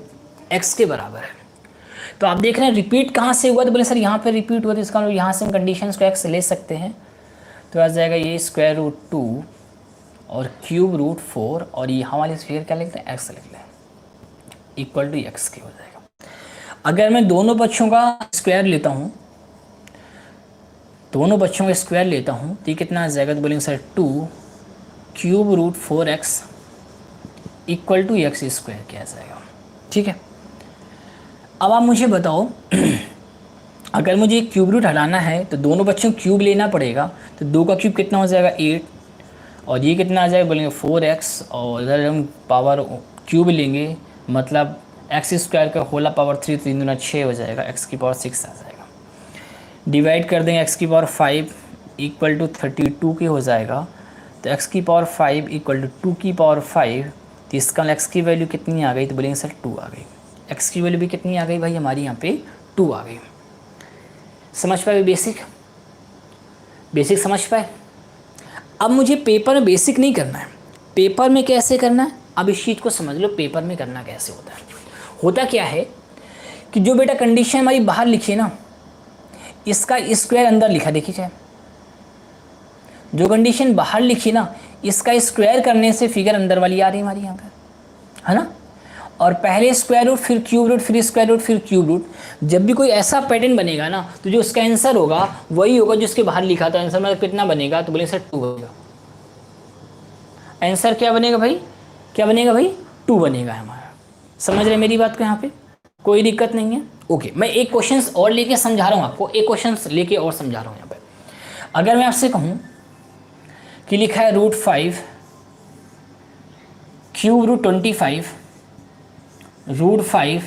x के बराबर है। तो आप देख रहे हैं रिपीट कहाँ से हुआ, तो बोले सर यहाँ पे रिपीट हुआ, तो इसका मतलब यहाँ से हम कंडीशंस को x ले सकते हैं। तो आ जाएगा ये √2 और क्यूब √4 और यहाँ वाले स्फीयर क्या लिखते हैं, x लिख लें, इक्वल टू x के हो जाएगा। अगर मैं दोनों बच्चों का स्क्वायर लेता हूँ, दोनों बच्चों का स्क्वायर लेता हूँ, तो ये कितना आ जाएगा, तो बोलेंगे sir 2 cube √4x equal to x square क्या आ जाएगा, ठीक है। अब आप मुझे बताओ अगर मुझे क्यूब रूट हटाना है तो दोनों बच्चों को क्यूब लेना पड़ेगा, तो 2 का क्यूब कितना हो जाएगा 8, और ये कितना आ जाएगा बोलेंगे 4x, और इधर हम पावर क्यूब लेंगे मतलब x स्क्वायर का होला पावर 3, 3 दूना 6 हो जाएगा, x की पावर 6 आ जाएगा। डिवाइड कर देंगे x की पावर 5 इक्वल टू 32 के हो जाएगा, तो x की पावर 5 इक्वल टू 2 की पावर 5, तो इसका x की वैल्यू कितनी आ गई, तो बोलेंगे सर 2 आ गई। x की वैल्यू भी कितनी आ गई भाई हमारी यहाँ पे 2 आ गई। समझ पाए बेसिक, बेसिक समझ पाए। अब मुझे पेपर में बेसिक नहीं करना है, पेपर में कैसे करना है, अब इस चीज़ को समझ लो, पेपर में करना कैसे होता है। होता क्या है कि जो बेटा कंडीशन हमारी बाहर लिखी है ना, इसका स्क्वायर अंदर लिखा, देखिए चाहे जो कंडीशन बाहर लिखी ना, इसका स्क्वायर करने से फिगर अंदर वाली आ रही है हमारी यहाँ पर, है ना। और पहले स्क्वायर रूट फिर क्यूब रूट फिर स्क्वायर रूट फिर क्यूब रूट, जब भी कोई ऐसा पैटर्न बनेगा ना, तो जो उसका आंसर होगा वही होगा जो उसके बाहर लिखा था। आंसर मतलब कितना बनेगा, तो बोले सर 2 बनेगा। आंसर क्या बनेगा भाई, क्या बनेगा भाई, 2 बनेगा हमारा। समझ रहे मेरी बात को, यहाँ पे कोई दिक्कत नहीं है। ओके, मैं एक क्वेश्चन और लेके समझा रहा हूँ आपको, एक क्वेश्चन लेके और समझा रहा हूँ यहाँ पे। अगर मैं आपसे कहूँ कि लिखा है √5 cube √25 √5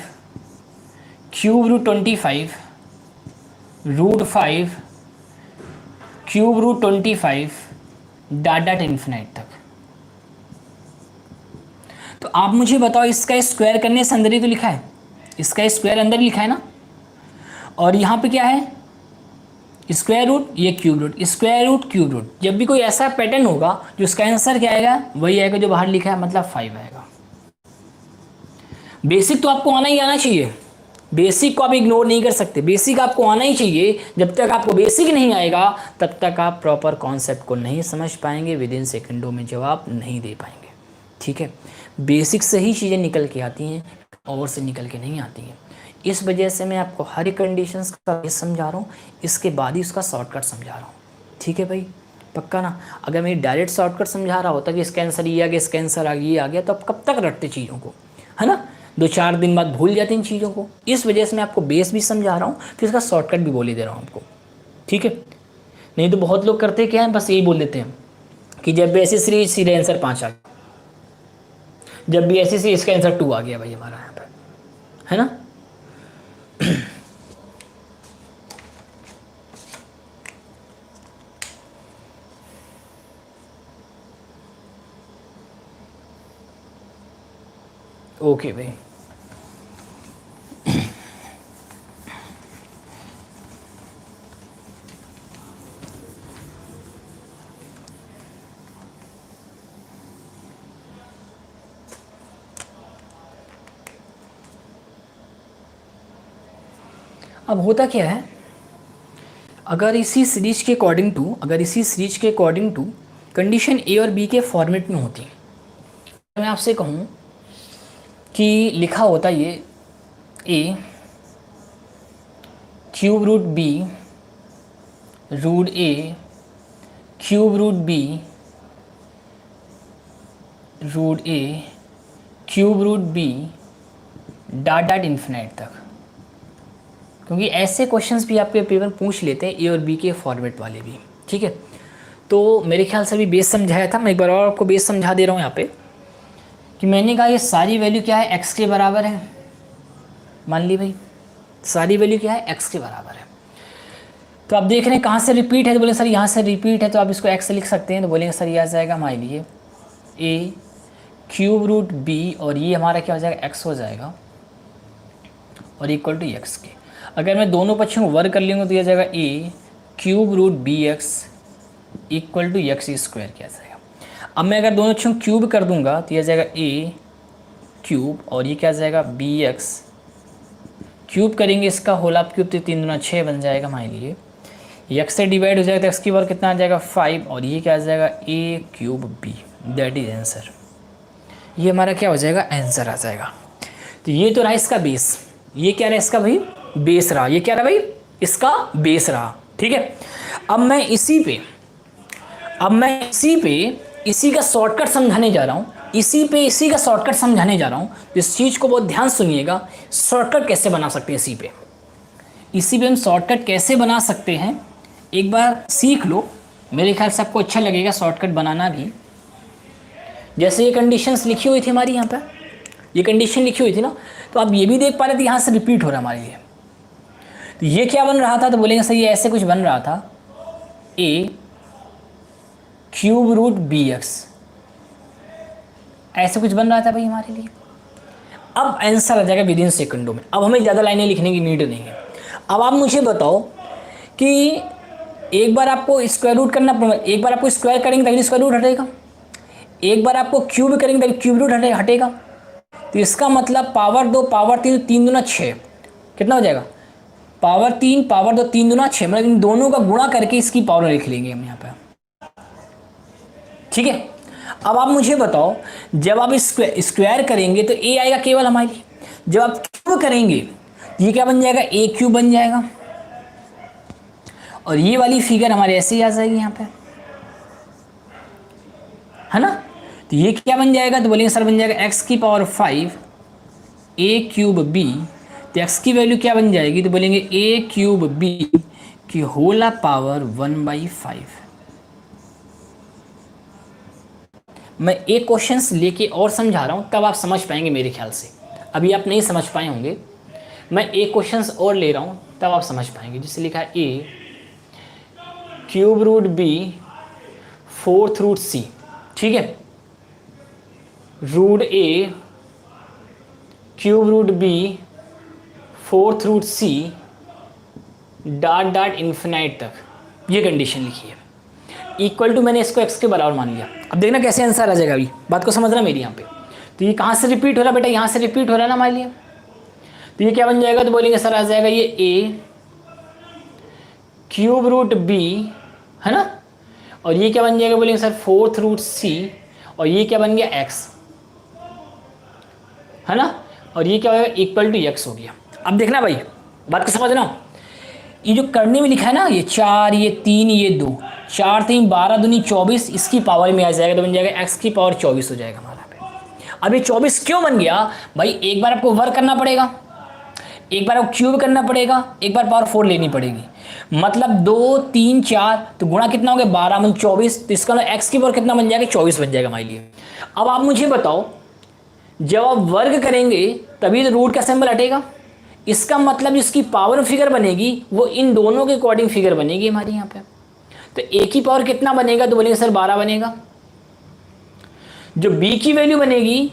cube √25 √5 cube √25 dot dot infinite तक। तो आप मुझे बताओ, इसका स्क्वायर करने से अंदर ही तो लिखा है, इसका स्क्वायर अंदर लिखा है ना, और यहाँ पे क्या है स्क्वायर रूट, ये cube root, square root cube root. जब भी कोई ऐसा पैटर्न होगा जो उसका आंसर क्या आएगा, वही आएगा जो बाहर लिखा है, मतलब 5 आएगा। बेसिक तो आपको आना ही आना चाहिए, बेसिक को आप इग्नोर नहीं कर सकते, बेसिक आपको आना ही चाहिए। जब तक आपको बेसिक नहीं आएगा तब तक आप प्रॉपर कॉन्सेप्ट को नहीं समझ पाएंगे, विद इन सेकेंडों में जवाब नहीं दे पाएंगे, ठीक है। बेसिक से ही चीज़ें निकल के आती हैं और से निकल के नहीं आती हैं। इस वजह से मैं आपको हर एक कंडीशंस का बेस समझा रहा हूँ, इसके बाद ही उसका शॉर्टकट समझा रहा हूँ, ठीक है भाई, पक्का ना। अगर मैं डायरेक्ट शॉर्टकट समझा रहा होता कि इसका आंसर ये आ गया, इसका आंसर आ गया, ये आ गया, तो आप कब तक रटते चीज़ों को, है ना, 2-4 दिन बाद भूल जाते इन चीज़ों को। इस वजह से मैं आपको बेस भी समझा रहा हूँ, फिर इसका शॉर्टकट भी बोल ही दे रहा हूँ आपको, ठीक है। नहीं तो बहुत लोग करते क्या है, बस यही बोल देते हैं कि जब भी ऐसी सीरीज सीधे आंसर 5 आ गया, जब भी ऐसी सीरीज इसका आंसर 2 आ गया भाई हमारा यहाँ पर, है ना। ओके भाई। अब होता क्या है, अगर इसी सीरीज के अकॉर्डिंग टू कंडीशन ए और बी के फॉर्मेट में होती, मैं आपसे कहूँ कि लिखा होता ये a cube root b root a cube root b root a cube root b dot dot infinite तक, क्योंकि ऐसे क्वेश्चंस भी आपके पेपर पूछ लेते हैं ए और बी के फॉर्मेट वाले भी, ठीक है। तो मेरे ख्याल से अभी बेस समझाया था, मैं एक बार और आपको बेस समझा दे रहा हूँ यहाँ पे कि मैंने कहा ये सारी वैल्यू क्या है, एक्स के बराबर है। मान ली भाई सारी वैल्यू क्या है, एक्स के बराबर है। तो आप देख रहे हैं कहाँ से रिपीट है, तो बोले सर यहाँ से रिपीट है, तो आप इसको एक्स लिख सकते हैं। तो बोलेंगे सर ये आ जाएगा हमारे लिए ए क्यूब रूट बी, और ये हमारा क्या हो जाएगा, एक्स हो जाएगा, और इक्वल टू एक्स के। अगर मैं दोनों पक्षों को वर्ग कर लूँगा तो यह जाएगा a cube root b x equal to x square किया जाएगा। अब मैं अगर दोनों पक्षों क्यूब कर दूंगा तो यह जाएगा ए क्यूब, और ये क्या जाएगा बी एक्स क्यूब करेंगे इसका होल ऑफ क्यूब, तो 3 दूना 6 बन जाएगा हमारे लिए। एक्स से डिवाइड हो जाएगा तो एक्स की पावर कितना आ जाएगा 5, और ये क्या आ जाएगा a cube b, that is answer. ये हमारा क्या हो जाएगा, आंसर आ जाएगा। तो ये तो रहा इसका बेस, ये क्या रहा इसका भाई बेस रहा, ये क्या रहा भाई इसका बेस रहा, ठीक है। अब मैं इसी पे इसी का शॉर्टकट समझाने जा रहा हूँ, इसी का शॉर्टकट समझाने जा रहा हूँ। इस चीज़ को बहुत ध्यान सुनिएगा, शॉर्टकट कैसे बना सकते हैं इसी पे हम शॉर्टकट कैसे बना सकते हैं, एक बार सीख लो। मेरे ख्याल से आपको अच्छा लगेगा शॉर्टकट बनाना भी। जैसे ये कंडीशंस लिखी हुई थी हमारी यहाँ पर, ये कंडीशन लिखी हुई थी ना, तो आप ये भी देख पा रहे थे यहाँ से रिपीट हो रहा है हमारे लिए। तो ये क्या बन रहा था, तो बोलेंगे सर ये ऐसे कुछ बन रहा था ए क्यूब रूट बी एक्स, ऐसे कुछ बन रहा था भाई हमारे लिए। अब आंसर आ जाएगा विद इन सेकंडों में, अब हमें ज़्यादा लाइनें लिखने की नीड नहीं है। अब आप मुझे बताओ कि एक बार आपको स्क्वायर रूट करना, एक बार आपको स्क्वायर करेंगे तभी स्क्वायर रूट हटेगा, एक बार आपको क्यूब करेंगे तभी क्यूब रूट हटेगा। तो इसका मतलब पावर 2 पावर 3, 3 दूना 6 कितना हो जाएगा, पावर 3 पावर 2 3 दूना 6, मतलब इन दोनों का गुणा करके इसकी पावर लिख लेंगे हम यहाँ पे, ठीक है। अब आप मुझे बताओ जब आप स्क्वायर करेंगे तो ए आएगा केवल हमारे लिए, जब आप क्यूब करेंगे ये क्या बन जाएगा, ए क्यूब बन जाएगा, और ये वाली फिगर हमारे ऐसे ही आ जाएगी यहाँ पे, है ना। तो ये क्या बन जाएगा, तो बोलेंगे सर बन जाएगा एक्स की पावर 5 ए क्यूब बी, तो एक्स की वैल्यू क्या बन जाएगी, तो बोलेंगे ए क्यूब बी की होल पावर 1/5। मैं एक क्वेश्चंस लेके और समझा रहा हूँ तब आप समझ पाएंगे मेरे ख्याल से, अभी आप नहीं समझ पाए होंगे। मैं एक क्वेश्चंस और ले रहा हूँ तब आप समझ पाएंगे। जिससे लिखा है a cube root b 4th root c, ठीक है, root a cube root b 4th root c dot dot infinite तक, ये कंडीशन लिखी है। इक्वल टू मैंने इसको एक्स के बराबर मान लिया। अब देखना कैसे आंसर आ जाएगा, अभी बात को समझना मेरी यहाँ पे। तो ये कहाँ से रिपीट हो रहा है बेटा, यहाँ से रिपीट हो रहा है ना हमारे लिए। तो ये क्या बन जाएगा, तो बोलेंगे सर आ जाएगा ये ए क्यूब रूट बी, है ना, और ये क्या बन जाएगा, बोलेंगे सर 4th रूट सी, और ये क्या बन गया एक्स, है ना, और ये क्या हो गया इक्वल टू एक्स हो गया। अब देखना भाई बात को समझना, ये जो करने में लिखा है ना, ये 4 ये 3 ये 2, 4 3 12 दूनी 24, इसकी पावर में आ जाएगा तो बन जाएगा एक्स की पावर 24 हो जाएगा हमारा पे। अब ये 24 क्यों बन गया भाई, एक बार आपको वर्क करना पड़ेगा, एक बार आपको क्यूब करना पड़ेगा, एक बार पावर 4 लेनी पड़ेगी, मतलब 2 3 4, तो गुणा कितना हो गया 12 में 24, तो इसका एक्स की पावर कितना बन जाएगा 24 बन जाएगा हमारे लिए। अब आप मुझे बताओ जब आप वर्ग करेंगे तभी तो रूट का सिंबल हटेगा, इसका मतलब इसकी पावर फिगर बनेगी वो इन दोनों के अकॉर्डिंग फिगर बनेगी हमारी यहाँ पे। तो ए की पावर कितना बनेगा, तो बोलेंगे सर 12 बनेगा। जो बी की वैल्यू बनेगी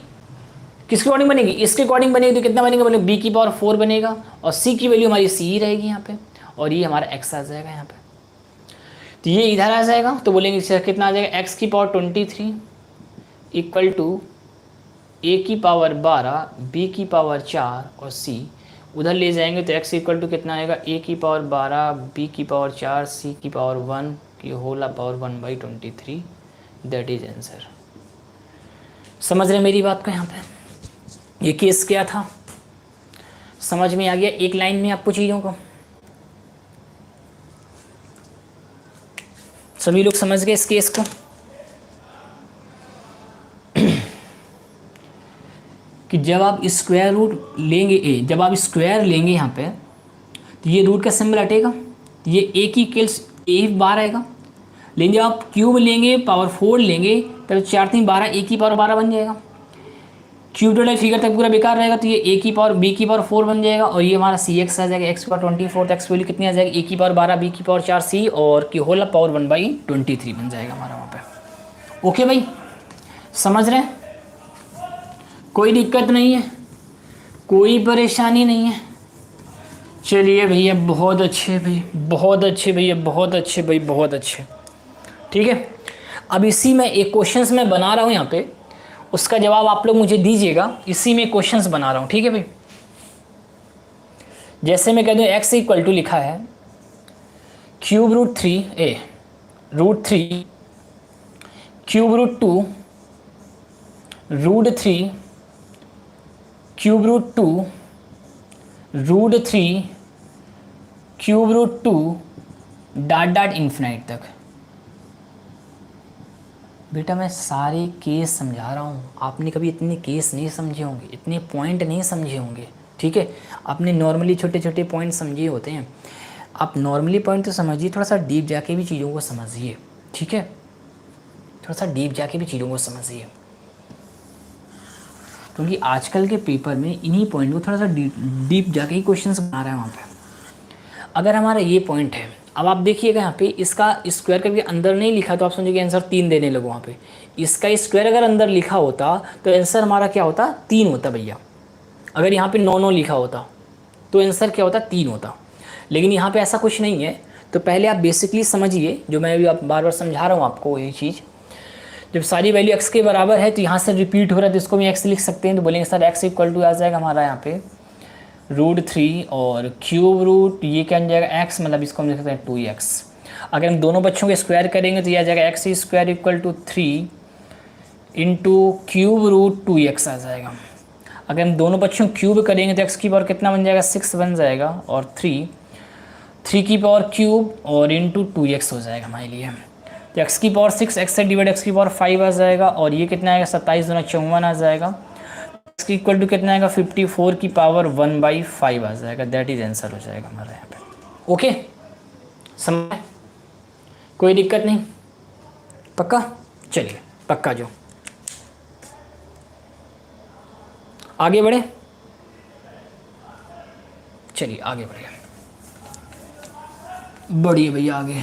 किसके अकॉर्डिंग बनेगी, इसके अकॉर्डिंग बनेगी तो कितना बनेगा, बोले बी की पावर 4 बनेगा और सी की वैल्यू हमारी सी ही रहेगी यहाँ पे, और ये हमारा एक्स आ जाएगा यहाँ पे। तो ये इधर आ जाएगा तो बोलेंगे सर कितना आ जाएगा, एक्स की पावर 23 इक्वल टू ए की पावर 12 बी की पावर 4 और सी उधर ले जाएंगे तो x इक्वल टू कितना आएगा, ए की पावर 12 बी की पावर 4 सी की पावर 1 की whole power 1/23। That is answer. समझ रहे मेरी बात को यहाँ पे, ये केस क्या था, समझ में आ गया एक लाइन में आपको चीज़ों को, सभी लोग समझ गए इस केस को। कि जब आप स्क्वायर रूट लेंगे जब आप स्क्वायर लेंगे यहाँ पे तो ये रूट का सिंबल हटेगा, ये ए की केल्स ए बार आएगा, लेकिन जब आप क्यूब लेंगे पावर 4 लेंगे तब 4 3 12 ए की पावर 12 बन जाएगा, क्यूब टोटल फिगर तक पूरा बेकार रहेगा तो ये ए की पावर बी की पावर 4 बन जाएगा और ये हमारा सी एक्स आ जाएगा, एक्स की पावर 24 तो एक्स वैल्यू कितनी आ जाएगी, ए की पावर 12 बी की पावर 4 सी और की होल पावर 1/23 बन जाएगा हमारा वहाँ पे। ओके भाई, समझ रहे हैं, कोई दिक्कत नहीं है, कोई परेशानी नहीं है। चलिए भैया बहुत अच्छे भाई, बहुत अच्छे भैया, बहुत अच्छे भाई, बहुत अच्छे। ठीक है, अब इसी में एक क्वेश्चंस मैं बना रहा हूँ यहाँ पे, उसका जवाब आप लोग मुझे दीजिएगा, इसी में क्वेश्चंस बना रहा हूँ। ठीक है भाई, जैसे मैं कह दूँ x इक्वल टू लिखा है cube root 3 a root 3 cube root 2 root 3 cube root 2 root 3 cube root 2 dot dot infinite तक। बेटा मैं सारे केस समझा रहा हूँ, आपने कभी इतने केस नहीं समझे होंगे, इतने पॉइंट नहीं समझे होंगे। ठीक है, आपने नॉर्मली छोटे छोटे पॉइंट समझे होते हैं, आप नॉर्मली पॉइंट तो समझिए, थोड़ा सा डीप जाके भी चीज़ों को समझिए। ठीक है, थोड़ा सा डीप जाके भी चीज़ों को समझिए, क्योंकि आजकल के पेपर में इन्हीं पॉइंट को थोड़ा सा डीप जाके ही क्वेश्चंस बना रहे हैं वहाँ पे। अगर हमारा ये पॉइंट है, अब आप देखिएगा यहाँ पे इसका स्क्वायर करके अंदर नहीं लिखा तो आप समझिए आंसर 3 देने लगो वहाँ पे। इसका स्क्वायर अगर अंदर लिखा होता तो आंसर हमारा क्या होता, 3 होता भैया। अगर यहाँ पे 9 लिखा होता तो आंसर क्या होता, 3 होता। लेकिन यहाँ पे ऐसा कुछ नहीं है, तो पहले आप बेसिकली समझिए, जो मैं अभी बार बार समझा रहा हूँ आपको ये चीज़। जब सारी वैल्यू x के बराबर है तो यहाँ से रिपीट हो रहा है तो इसको भी x लिख सकते हैं, तो बोलेंगे सर x इक्वल टू आ जाएगा हमारा यहाँ पे रूट 3 और क्यूब रूट ये क्या आ जाएगा x, मतलब इसको हम लिख सकते हैं 2x। अगर हम दोनों बच्चों के स्क्वायर करेंगे तो ये आ जाएगा x square equal to 3 into cube root 2x आ जाएगा। अगर हम दोनों बच्चों क्यूब करेंगे तो x की पावर कितना बन जाएगा, 6 बन जाएगा और 3 की पावर क्यूब और इंटू 2x हो जाएगा हमारे लिए। तो x की पावर 6 x से डिवाइड x की पावर 5 आ जाएगा और ये कितना आएगा, 27 दूना 54 आ जाएगा। x की इक्वल टू कितना आएगा, 54 की पावर 1/5 आ जाएगा। दैट इज आंसर हो जाएगा हमारा यहाँ पे। ओके, समझ, कोई दिक्कत नहीं, पक्का। चलिए पक्का, जो आगे बढ़े, चलिए आगे बढ़िए, बढ़िए भैया आगे।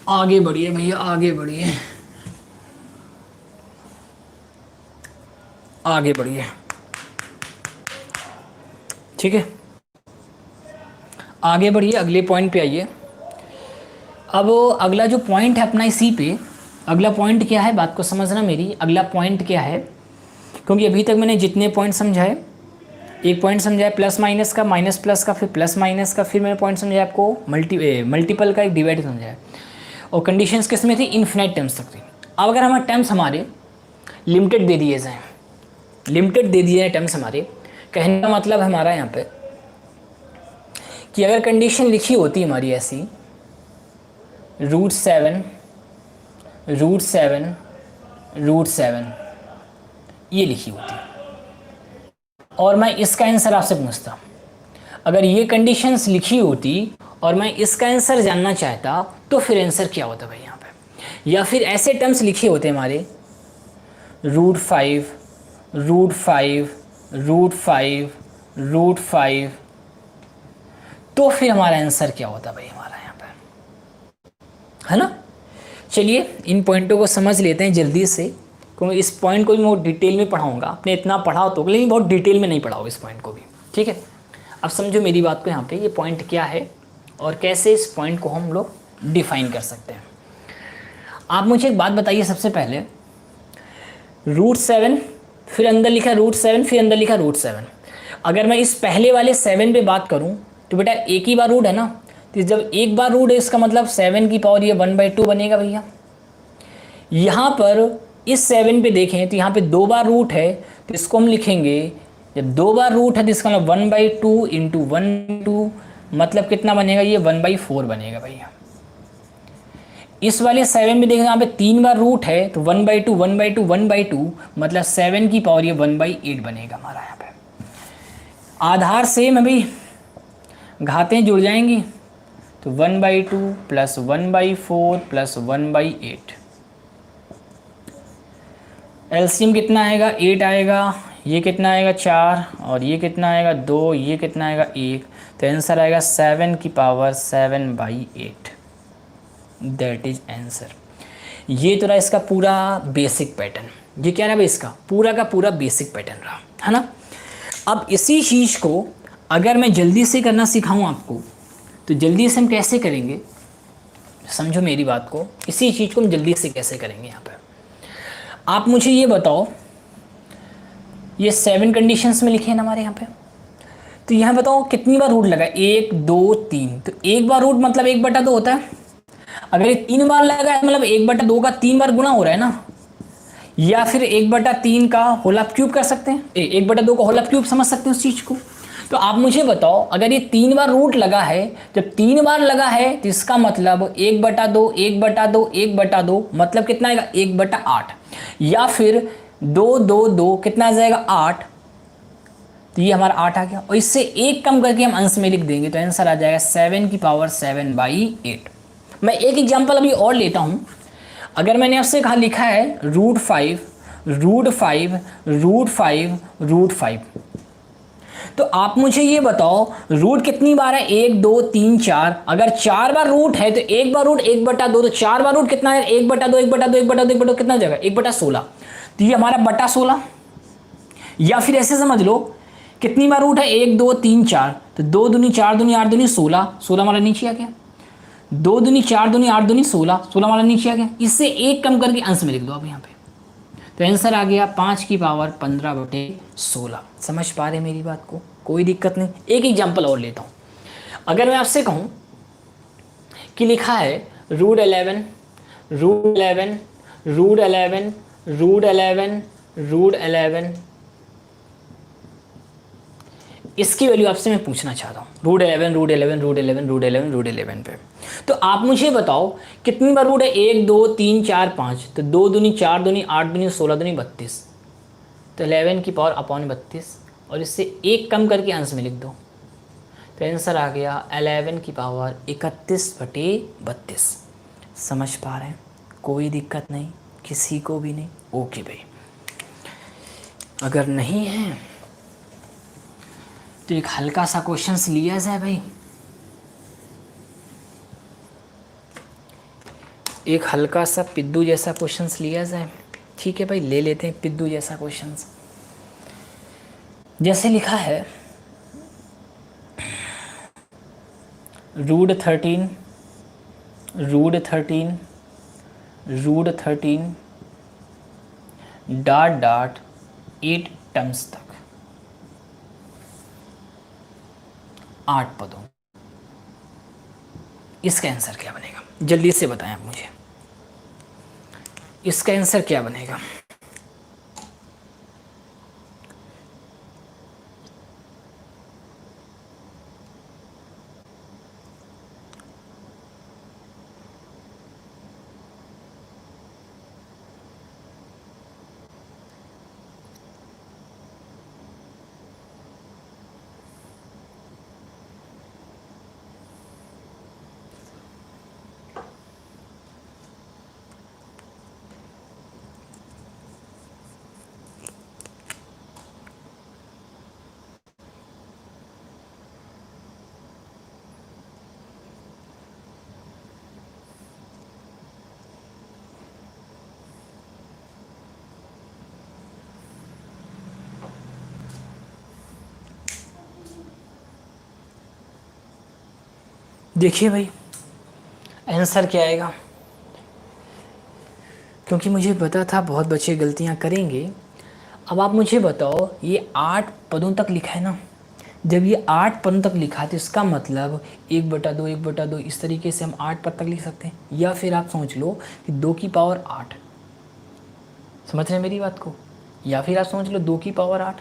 आगे बढ़िए भैया, आगे बढ़िए, आगे बढ़िए। ठीक है, आगे बढ़िए, अगले पॉइंट पे आइए। अब अगला जो पॉइंट है अपना इसी पे, अगला पॉइंट क्या है, बात को समझना मेरी। अगला पॉइंट क्या है, क्योंकि अभी तक मैंने जितने पॉइंट समझाए, एक पॉइंट समझाया प्लस माइनस का, माइनस प्लस का, फिर प्लस माइनस का, फिर मैंने पॉइंट समझाया आपको मल्टीपल का, एक डिवाइड समझाया, और कंडीशंस किस में थी, इन्फिनाइट टर्म्स तक थी। अब अगर हमारे टर्म्स हमारे लिमिटेड दे दिए जाएँ, लिमिटेड दे दिए हैं टर्म्स हमारे, कहने का मतलब हमारा यहाँ पे कि अगर कंडीशन लिखी होती हमारी ऐसी √7 ये लिखी होती, और मैं इसका आंसर आपसे पूछता, अगर ये कंडीशंस लिखी होती और मैं इसका आंसर जानना चाहता तो फिर आंसर क्या होता भाई यहाँ पे। या फिर ऐसे टर्म्स लिखे होते हमारे √5 तो फिर हमारा आंसर क्या होता भाई हमारा यहाँ पे, है ना। चलिए इन पॉइंटों को समझ लेते हैं जल्दी से, क्योंकि इस पॉइंट को भी मैं बहुत डिटेल में पढ़ाऊंगा। आपने इतना पढ़ा तो, लेकिन बहुत डिटेल में नहीं पढ़ाओ इस पॉइंट को भी, ठीक है। अब समझो मेरी बात को, यहाँ पे ये पॉइंट क्या है और कैसे इस पॉइंट को हम लोग डिफाइन कर सकते हैं। आप मुझे एक बात बताइए सबसे पहले, √7 फिर अंदर लिखा √7 फिर अंदर लिखा √7। अगर मैं इस पहले वाले 7 पे बात करूं तो बेटा एक ही बार रूट है ना, तो जब एक बार रूट है इसका मतलब 7 की पावर ये 1/2 बनेगा भैया। यहाँ पर इस 7 पे देखें तो यहाँ पे 2 बार रूट है, तो इसको हम लिखेंगे, जब 2 बार रूट है तो इसका मतलब 1/2 इंटू 1/2 मतलब कितना बनेगा, ये 1/4 बनेगा भैया। इस वाले 7 में देखेंगे यहाँ पे 3 बार रूट है तो 1/2 1/2 1/2 मतलब 7 की पावर ये 1/8 बनेगा हमारा यहाँ पे। आधार सेम है भाई, घातें जुड़ जाएंगी, तो 1/2 प्लस 1/4 प्लस 1/8, एलसीएम कितना आएगा 8 आएगा, ये कितना आएगा 4 और ये कितना आएगा 2, ये कितना आएगा 1, तो आंसर आएगा 7 की पावर 7/8। That is answer. ये तो रहा इसका पूरा बेसिक पैटर्न, ये क्या रहा भाई इसका पूरा का पूरा बेसिक पैटर्न रहा, है ना। अब इसी चीज़ को अगर मैं जल्दी से करना सिखाऊं आपको, तो जल्दी से हम कैसे करेंगे, समझो मेरी बात को, इसी चीज़ को हम जल्दी से कैसे करेंगे। यहाँ पर आप मुझे ये बताओ, ये 7 कंडीशंस में लिखे हैं ना हमारे यहाँ पे, तो यहाँ बताओ कितनी बार रूट लगा, 1 2 3, तो एक बार रूट मतलब 1/2 होता है। अगर ये 3 बार लगा है मतलब 1/2 का 3 बार गुणा हो रहा है ना, या फिर 1/3 का होल ऑफ क्यूब कर सकते हैं, 1/2 का होल ऑफ क्यूब समझ सकते हैं उस चीज को। तो आप मुझे बताओ अगर ये 3 बार रूट लगा है, जब 3 बार लगा है तो इसका मतलब 1/2 1/2 1/2 मतलब कितना आएगा 1/8, या फिर 2 2 2 कितना आ जाएगा 8, तो ये हमारा 8 आ गया, और इससे एक कम करके हम अंश में लिख देंगे तो आंसर आ जाएगा 7 की पावर 7/8। मैं एक एग्जांपल अभी और लेता हूं। अगर मैंने आपसे कहा लिखा है √5 √5 √5 √5, तो आप मुझे ये बताओ रूट कितनी बार है, 1 2 3 4। अगर 4 बार रूट है तो एक बार रूट 1/2, तो 4 बार रूट कितना है 1/2 1/2 1/2 1/2 कितना हो जाएगा 1/16, तो ये हमारा बटा 16। या फिर ऐसे समझ लो कितनी बार रूट है 1 2 3 4, तो 2 दूनी 4 दूनी 8 दूनी 16, 16 हमारा नीचे आ गया, 2 दूनी 4 दूनी 8 दूनी 16, 16 हमारा नीचे आ गया। इससे एक कम करके अंश में लिख दो आप यहाँ पे, तो आंसर आ गया 5 की पावर 15/16। समझ पा रहे मेरी बात को, कोई दिक्कत नहीं। एक एग्जांपल और लेता हूँ। अगर मैं आपसे कहूँ कि लिखा है √11 √11 √11 √11 √11, इसकी वैल्यू आपसे मैं पूछना चाहता हूँ √11 √11 √11 √11 √11 पे, तो आप मुझे बताओ कितनी बार रूट है 1 2 3 4 5, तो 2 दूनी 4 दूनी 8 दूनी 16 दूनी 32, तो 11 की पावर अपॉन 32, और इससे एक कम करके अंश में लिख दो, तो आंसर आ गया 11 की पावर 31/32। समझ पा रहे हैं, कोई दिक्कत नहीं किसी को भी नहीं, ओके भाई। अगर नहीं है तो एक हल्का सा क्वेश्चंस लिया जाए भाई, एक हल्का सा पिद्दू जैसा क्वेश्चंस लिया जाए, ठीक है भाई ले लेते हैं पिद्दू जैसा क्वेश्चंस। जैसे लिखा है √13 √13 √13 डॉट डॉट 8 टर्म्स तक 8 पदों, इसका आंसर क्या बनेगा जल्दी से बताएं आप मुझे, इसका आंसर क्या बनेगा। देखिए भाई आंसर क्या आएगा, क्योंकि मुझे पता था बहुत बच्चे गलतियां करेंगे। अब आप मुझे बताओ, ये 8 पदों तक लिखा है ना, जब ये 8 पदों तक लिखा है तो इसका मतलब 1/2 1/2 इस तरीके से हम 8 पद तक लिख सकते हैं। या फिर आप सोच लो कि 2 की पावर 8, समझ रहे हैं मेरी बात को। या फिर आप समझ लो 2 की पावर 8,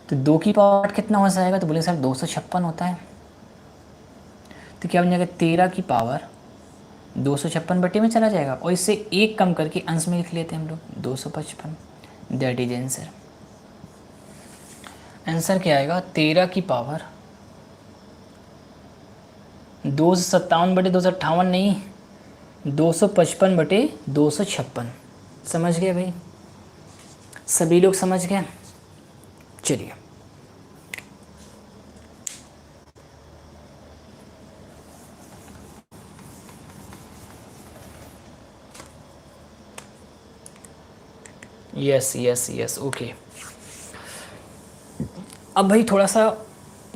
तो 2 की पावर 8 कितना हो जाएगा, तो बोले सर 256 होता है। तो क्या बन जाएगा, 13 की पावर 256 बटे में चला जाएगा, और इससे एक कम करके अंश में लिख लेते हैं हम लोग 255। That is answer. आंसर क्या आएगा, 13 की पावर 257 बटे 258 नहीं, 255 बटे 256। समझ गए भाई, सभी लोग समझ गए। चलिए यस यस यस ओके। अब भाई थोड़ा सा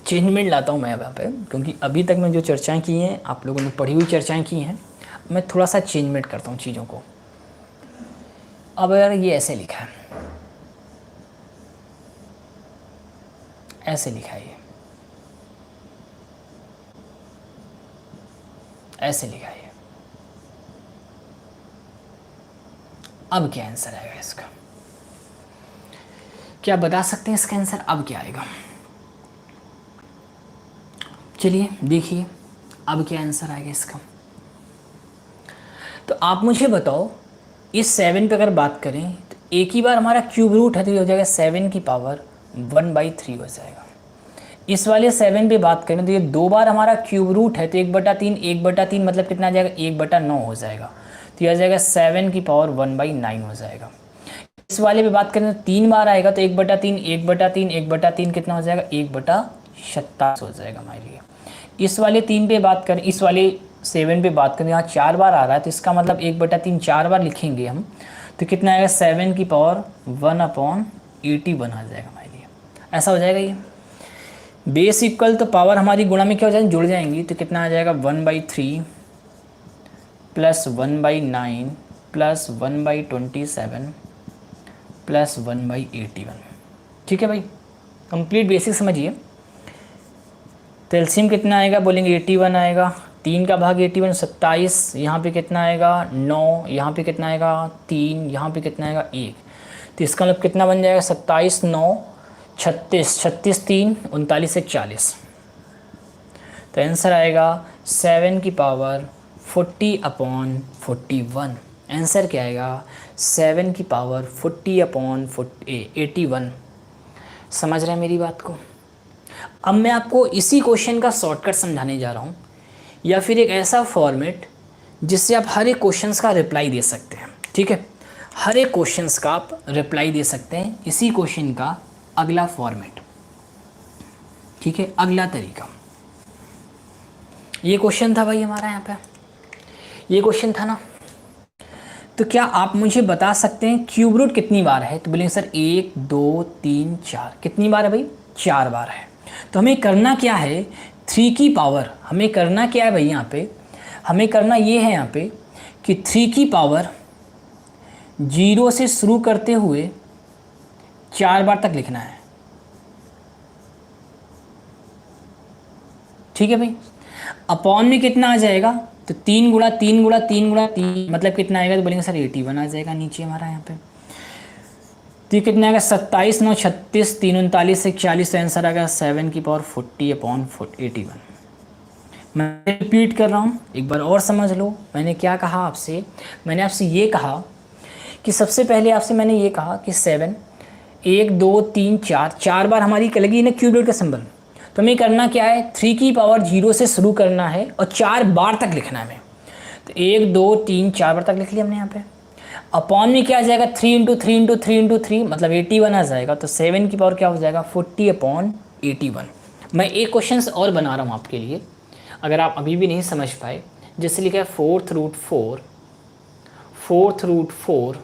चेंजमेंट लाता हूँ मैं यहाँ पे, क्योंकि अभी तक मैं जो चर्चाएं की हैं आप लोगों ने पढ़ी हुई चर्चाएं की हैं, मैं थोड़ा सा चेंजमेंट करता हूँ चीज़ों को। अब यार ये ऐसे लिखा है, ऐसे लिखा है, ये ऐसे लिखा है। अब क्या आंसर आएगा इसका, क्या बता सकते हैं इसका आंसर अब क्या आएगा। चलिए देखिए अब क्या आंसर आएगा इसका। तो आप मुझे बताओ, इस 7 पे अगर बात करें तो एक ही बार हमारा क्यूब रूट है तो ये हो जाएगा 7 की पावर 1/3 हो जाएगा। इस वाले 7 पे बात करें तो ये 2 बार हमारा क्यूब रूट है तो 1/3 1/3 मतलब कितना आ जाएगा, 1/9 हो जाएगा। तो यह आ जाएगा 7 की पावर 1/9 हो जाएगा। इस वाले पे बात करें तो 3 बार आएगा तो 1/3 1/3 1/3 कितना हो जाएगा, 1/27 हो जाएगा हमारे लिए। इस वाले 3 पे बात करें, इस वाले 7 पे बात करें, यहाँ 4 बार आ रहा है तो इसका मतलब 1/3 4 बार लिखेंगे हम तो कितना आएगा, 7 की पावर 1/81 आ जाएगा हमारे लिए। ऐसा हो जाएगा ये बेस इक्वल, तो पावर हमारी गुणा में क्या हो जाएगी, जुड़ जाएंगी, तो कितना आ जाएगा 1/3 प्लस 1/9 प्लस 1/27 प्लस 1/81। ठीक है भाई, कंप्लीट बेसिक समझिए। तो एलसीएम कितना आएगा, बोलेंगे 81 आएगा, 3 का भाग 81 27, यहाँ पे कितना आएगा 9, यहाँ पे कितना आएगा 3, यहाँ पे कितना आएगा 1, तो इसका मतलब कितना बन जाएगा 27 9 36, 36 3 39 से 40। तो आंसर आएगा 7 की पावर 40/41। आंसर क्या आएगा, 7 की पावर 40/81। समझ रहे हैं मेरी बात को। अब मैं आपको इसी क्वेश्चन का शॉर्टकट समझाने जा रहा हूँ, या फिर एक ऐसा फॉर्मेट जिससे आप हर एक क्वेश्चंस का रिप्लाई दे सकते हैं। ठीक है, हर एक क्वेश्चंस का आप रिप्लाई दे सकते हैं, इसी क्वेश्चन का अगला फॉर्मेट। ठीक है, अगला तरीका, ये क्वेश्चन था भाई हमारा, यहाँ पे ये क्वेश्चन था ना। तो क्या आप मुझे बता सकते हैं क्यूब रूट कितनी बार है, तो बोलेंगे सर 1 2 3 4, कितनी बार है भाई, 4 बार है। तो हमें करना क्या है, 3 की पावर, हमें करना क्या है भाई, यहाँ पे हमें करना ये है यहाँ पे कि 3 की पावर 0 से शुरू करते हुए 4 बार तक लिखना है। ठीक है भाई, अपॉन में कितना आ जाएगा, तो 3 गुणा 3 गुणा 3 गुणा 3 मतलब कितना आएगा, तो बोलेंगे सर 81 आ जाएगा नीचे हमारा यहाँ पे। तो ये कितना आएगा 27 9 36 3 39 से 40, तो आंसर आ गया 7 की पावर 40/81। मैं रिपीट कर रहा हूँ, एक बार और समझ लो। मैंने क्या कहा आपसे, मैंने आपसे ये कहा कि सबसे पहले आपसे मैंने ये कहा कि 7 1 2 3 4 4 बार हमारी लगी ना क्यूब रूट का सिंबल। तो हमें करना क्या है, 3 की पावर 0 से शुरू करना है और 4 बार तक लिखना है हमें। तो 1 2 3 4 बार तक लिख लिया हमने यहाँ पे। अपॉन में क्या आ जाएगा, 3 × 3 × 3 × 3 मतलब 81 आ जाएगा। तो 7 की पावर क्या हो जाएगा, 40/81। मैं एक क्वेश्चन और बना रहा हूँ आपके लिए, अगर आप अभी भी नहीं समझ पाए। जैसे लिखा है 4th root 4, 4th root 4,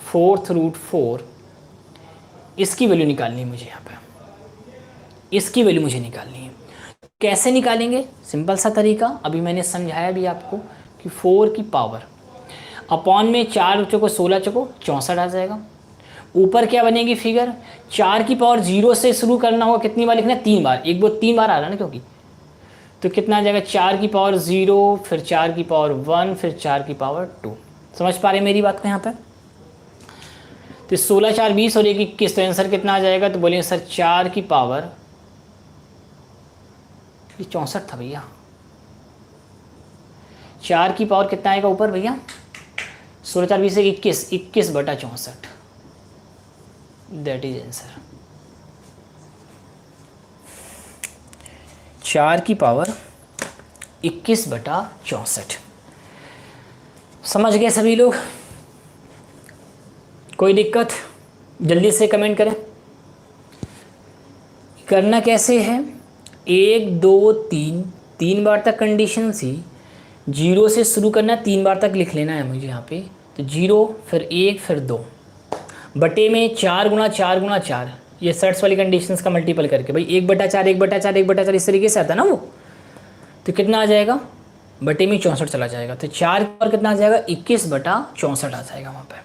4th root 4, इसकी वैल्यू निकालनी है मुझे यहाँ पे, इसकी वैल्यू मुझे निकालनी है। कैसे निकालेंगे? सिंपल सा तरीका, अभी मैंने समझाया भी आपको कि 4 की पावर अपॉन में 4 चौको 16 चौको 64 आ जाएगा। ऊपर क्या बनेगी फिगर? 4 की पावर 0 से शुरू करना होगा, कितनी बार लिखना है? 3 बार, एक बार 3 बार आ रहा है ना क्योंकि, तो कितना आ जाएगा? 4 की पावर 0, फिर 4 की पावर 1, फिर 4 की पावर 2। समझ पा रहे मेरी बात को यहाँ पर? तो 16 4 20 और 1 21, तो आंसर कितना आ जाएगा? तो बोलेंगे सर 4 की पावर, ये 64 था भैया, 4 की पावर कितना आएगा ऊपर भैया? 16 4 20 21, 21/64, दैट इज आंसर। 4 की पावर 21/64। समझ गए सभी लोग? कोई दिक्कत? जल्दी से कमेंट करें। करना कैसे है? 1 2 3, 3 बार तक कंडीशन सी, 0 से शुरू करना, 3 बार तक लिख लेना है मुझे यहाँ पे। तो 0 फिर 1 फिर 2 बटे में 4 गुणा 4 गुणा 4, ये सर्ट्स वाली कंडीशंस का मल्टीपल करके भाई 1/4 1/4 1/4 इस तरीके से आता ना वो, तो कितना आ जाएगा? बटे में 64 चला जाएगा। तो 4 पर कितना आ जाएगा? 21/64 आ जाएगा वहाँ पे।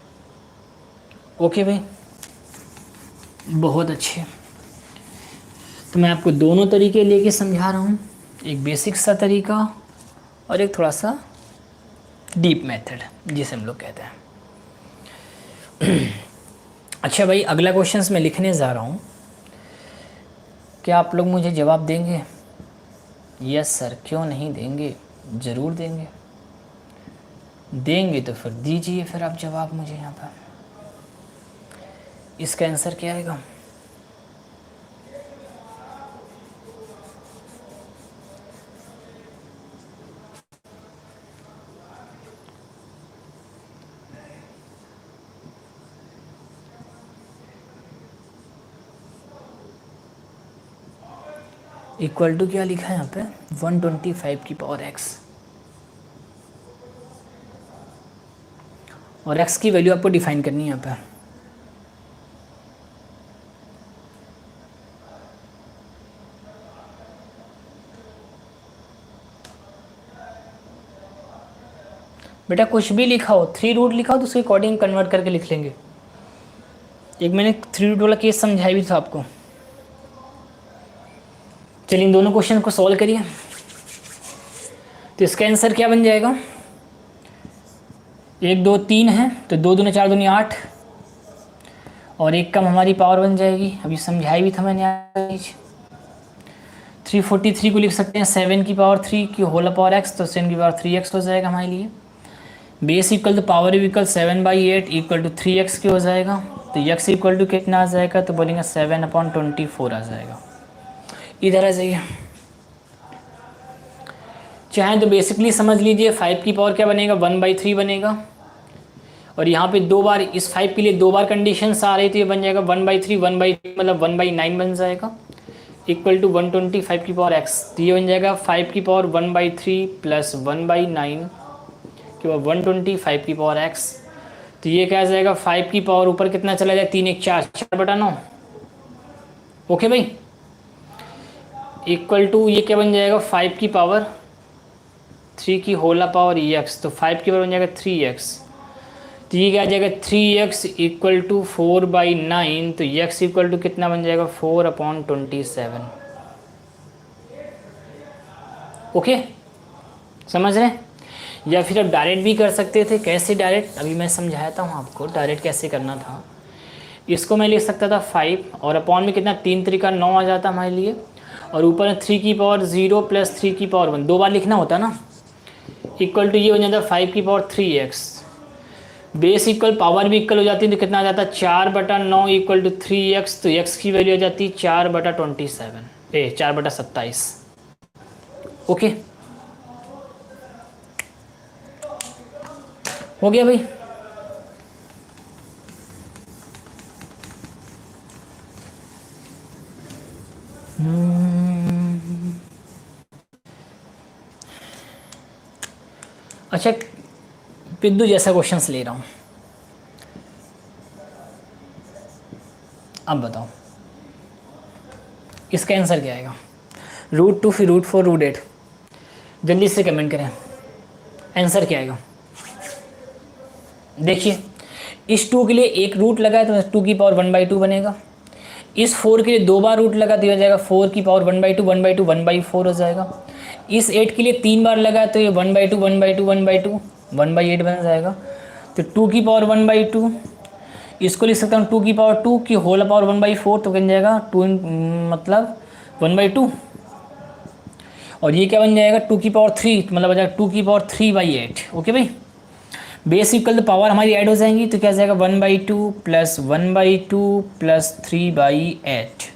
ओके भाई, बहुत अच्छे। तो मैं आपको दोनों तरीके लेके समझा रहा हूँ, एक बेसिक सा तरीका और एक थोड़ा सा डीप मेथड जिसे हम लोग कहते हैं। अच्छा भाई, अगला क्वेश्चन मैं लिखने जा रहा हूँ, क्या आप लोग मुझे जवाब देंगे? यस सर, क्यों नहीं देंगे, ज़रूर देंगे। देंगे तो फिर दीजिए फिर आप जवाब मुझे यहाँ पर। इसका आंसर क्या आएगा? इक्वल टू क्या लिखा है यहाँ पे? 125 की पावर x, और x की वैल्यू आपको डिफाइन करनी है यहाँ पे। बेटा कुछ भी लिखा हो, 3 रूट लिखा हो तो उसके अकॉर्डिंग कन्वर्ट करके लिख लेंगे। एक मैंने 3 रूट वाला केस समझाया भी था आपको। चलिए इन दोनों क्वेश्चन को सॉल्व करिए। तो इसका आंसर क्या बन जाएगा? 1 2 3 है तो 2 दूनी 4 दूनी 8, और एक कम हमारी पावर बन जाएगी, अभी समझाई भी था मैंने। 343 को लिख सकते हैं 7 की पावर 3 की होल पावर x, तो 7 की पावर 3x हो जाएगा हमारे लिए। बेस इक्वल तो power equal 7/8 equal to 3x की हो जाएगा। तो x इक्वल टू कितना आ जाएगा? तो बोलेंगे 7/24 आ जाएगा। इधर आ जाइए, चाहे तो बेसिकली समझ लीजिए 5 की पावर क्या बनेगा? 1/3 बनेगा, और यहाँ पे 2 बार, इस 5 के लिए 2 बार कंडीशंस आ रही थी, ये बन जाएगा 1/3 1/3 मतलब 1/9 बन जाएगा, इक्वल टू 125 की पावर x। तो ये बन जाएगा 5 की पावर 1/3 प्लस 1/9 के बाद 125 की पावर x। तो ये क्या आ जाएगा? 5 की पावर ऊपर कितना चला जाए? 3 1 4, 4/9। ओके भाई, इक्वल टू ये क्या बन जाएगा? 5 की पावर 3 की होल पावर x, तो 5 की पावर बन जाएगा 3x। तो ये क्या आ जाएगा? 3x इक्वल टू 4/9, तो x इक्वल टू कितना बन जाएगा? 4/27। ओके, समझ रहे? या फिर आप डायरेक्ट भी कर सकते थे। कैसे डायरेक्ट? अभी मैं समझाता हूँ आपको डायरेक्ट कैसे करना था। इसको मैं लिख सकता था 5, और अपॉन में कितना? 3 3 9 आ जाता हमारे लिए, और ऊपर 3 की पावर 0 प्लस 3 की पावर 1, 2 बार लिखना होता ना, इक्वल टू ये हो जाता 5 की power 3x। Base equal power भी इक्वल हो जाती है, तो कितना आ जाता? 4/9 इक्वल टू 3x, तो x की वैल्यू हो जाती 4/27, 4/27। ओके, हो गया भाई? अच्छा, बिंदु जैसा क्वेश्चंस ले रहा हूँ, अब बताओ इसका आंसर क्या आएगा? √2 फिर √4 √8। जल्दी से कमेंट करें आंसर क्या आएगा। देखिए इस 2 के लिए एक रूट लगा है तो 2 की पावर 1/2 बनेगा। इस 4 के लिए 2 बार रूट लगा तो ये हो जाएगा 4 की पावर 1/2 1/2 1/4 हो जाएगा। इस 8 के लिए 3 बार लगा तो ये 1/2 1/2 1/2 1/8 बन जाएगा। तो 2 की पावर 1/2 इसको लिख सकता हूँ 2 की पावर 2 की होल पावर 1/4 तो बन जाएगा 2 मतलब 1/2। और ये क्या बन जाएगा 2 की पावर 3 मतलब हो जाएगा 2 की पावर 3/8। ओके भाई, बेस इक्वल तो पावर हमारी ऐड हो जाएंगी तो क्या जाएगा 1/2 प्लस 1/2 प्लस 3/8।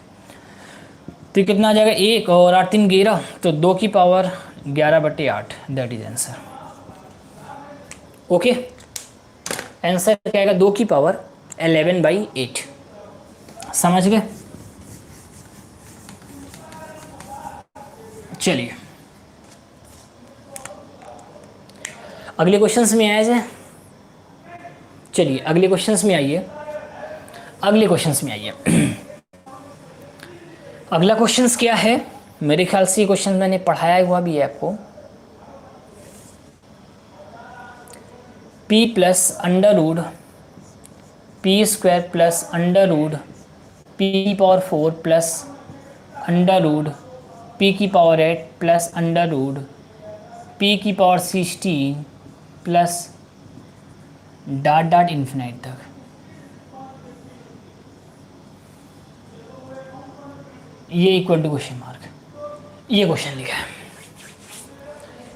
तो ये कितना आ जाएगा 1 और 8 3 11 तो 2 की power 11/8 that is answer. Okay, answer क्या आएगा 2 की पावर 11/8। समझ गए। चलिए अगले क्वेश्चंस में आए जाए। चलिए अगले क्वेश्चंस में आइए, अगले क्वेश्चंस में आइए। अगला क्वेश्चंस क्या है, मेरे ख्याल से ये क्वेश्चन मैंने पढ़ाया हुआ भी है आपको। p plus under root p square plus under root p की power 4 plus under root p की power 8 plus under root p की power 16 plus dot dot infinite तक। ये इक्वल टू क्वेश्चन मार्क, ये क्वेश्चन लिखा है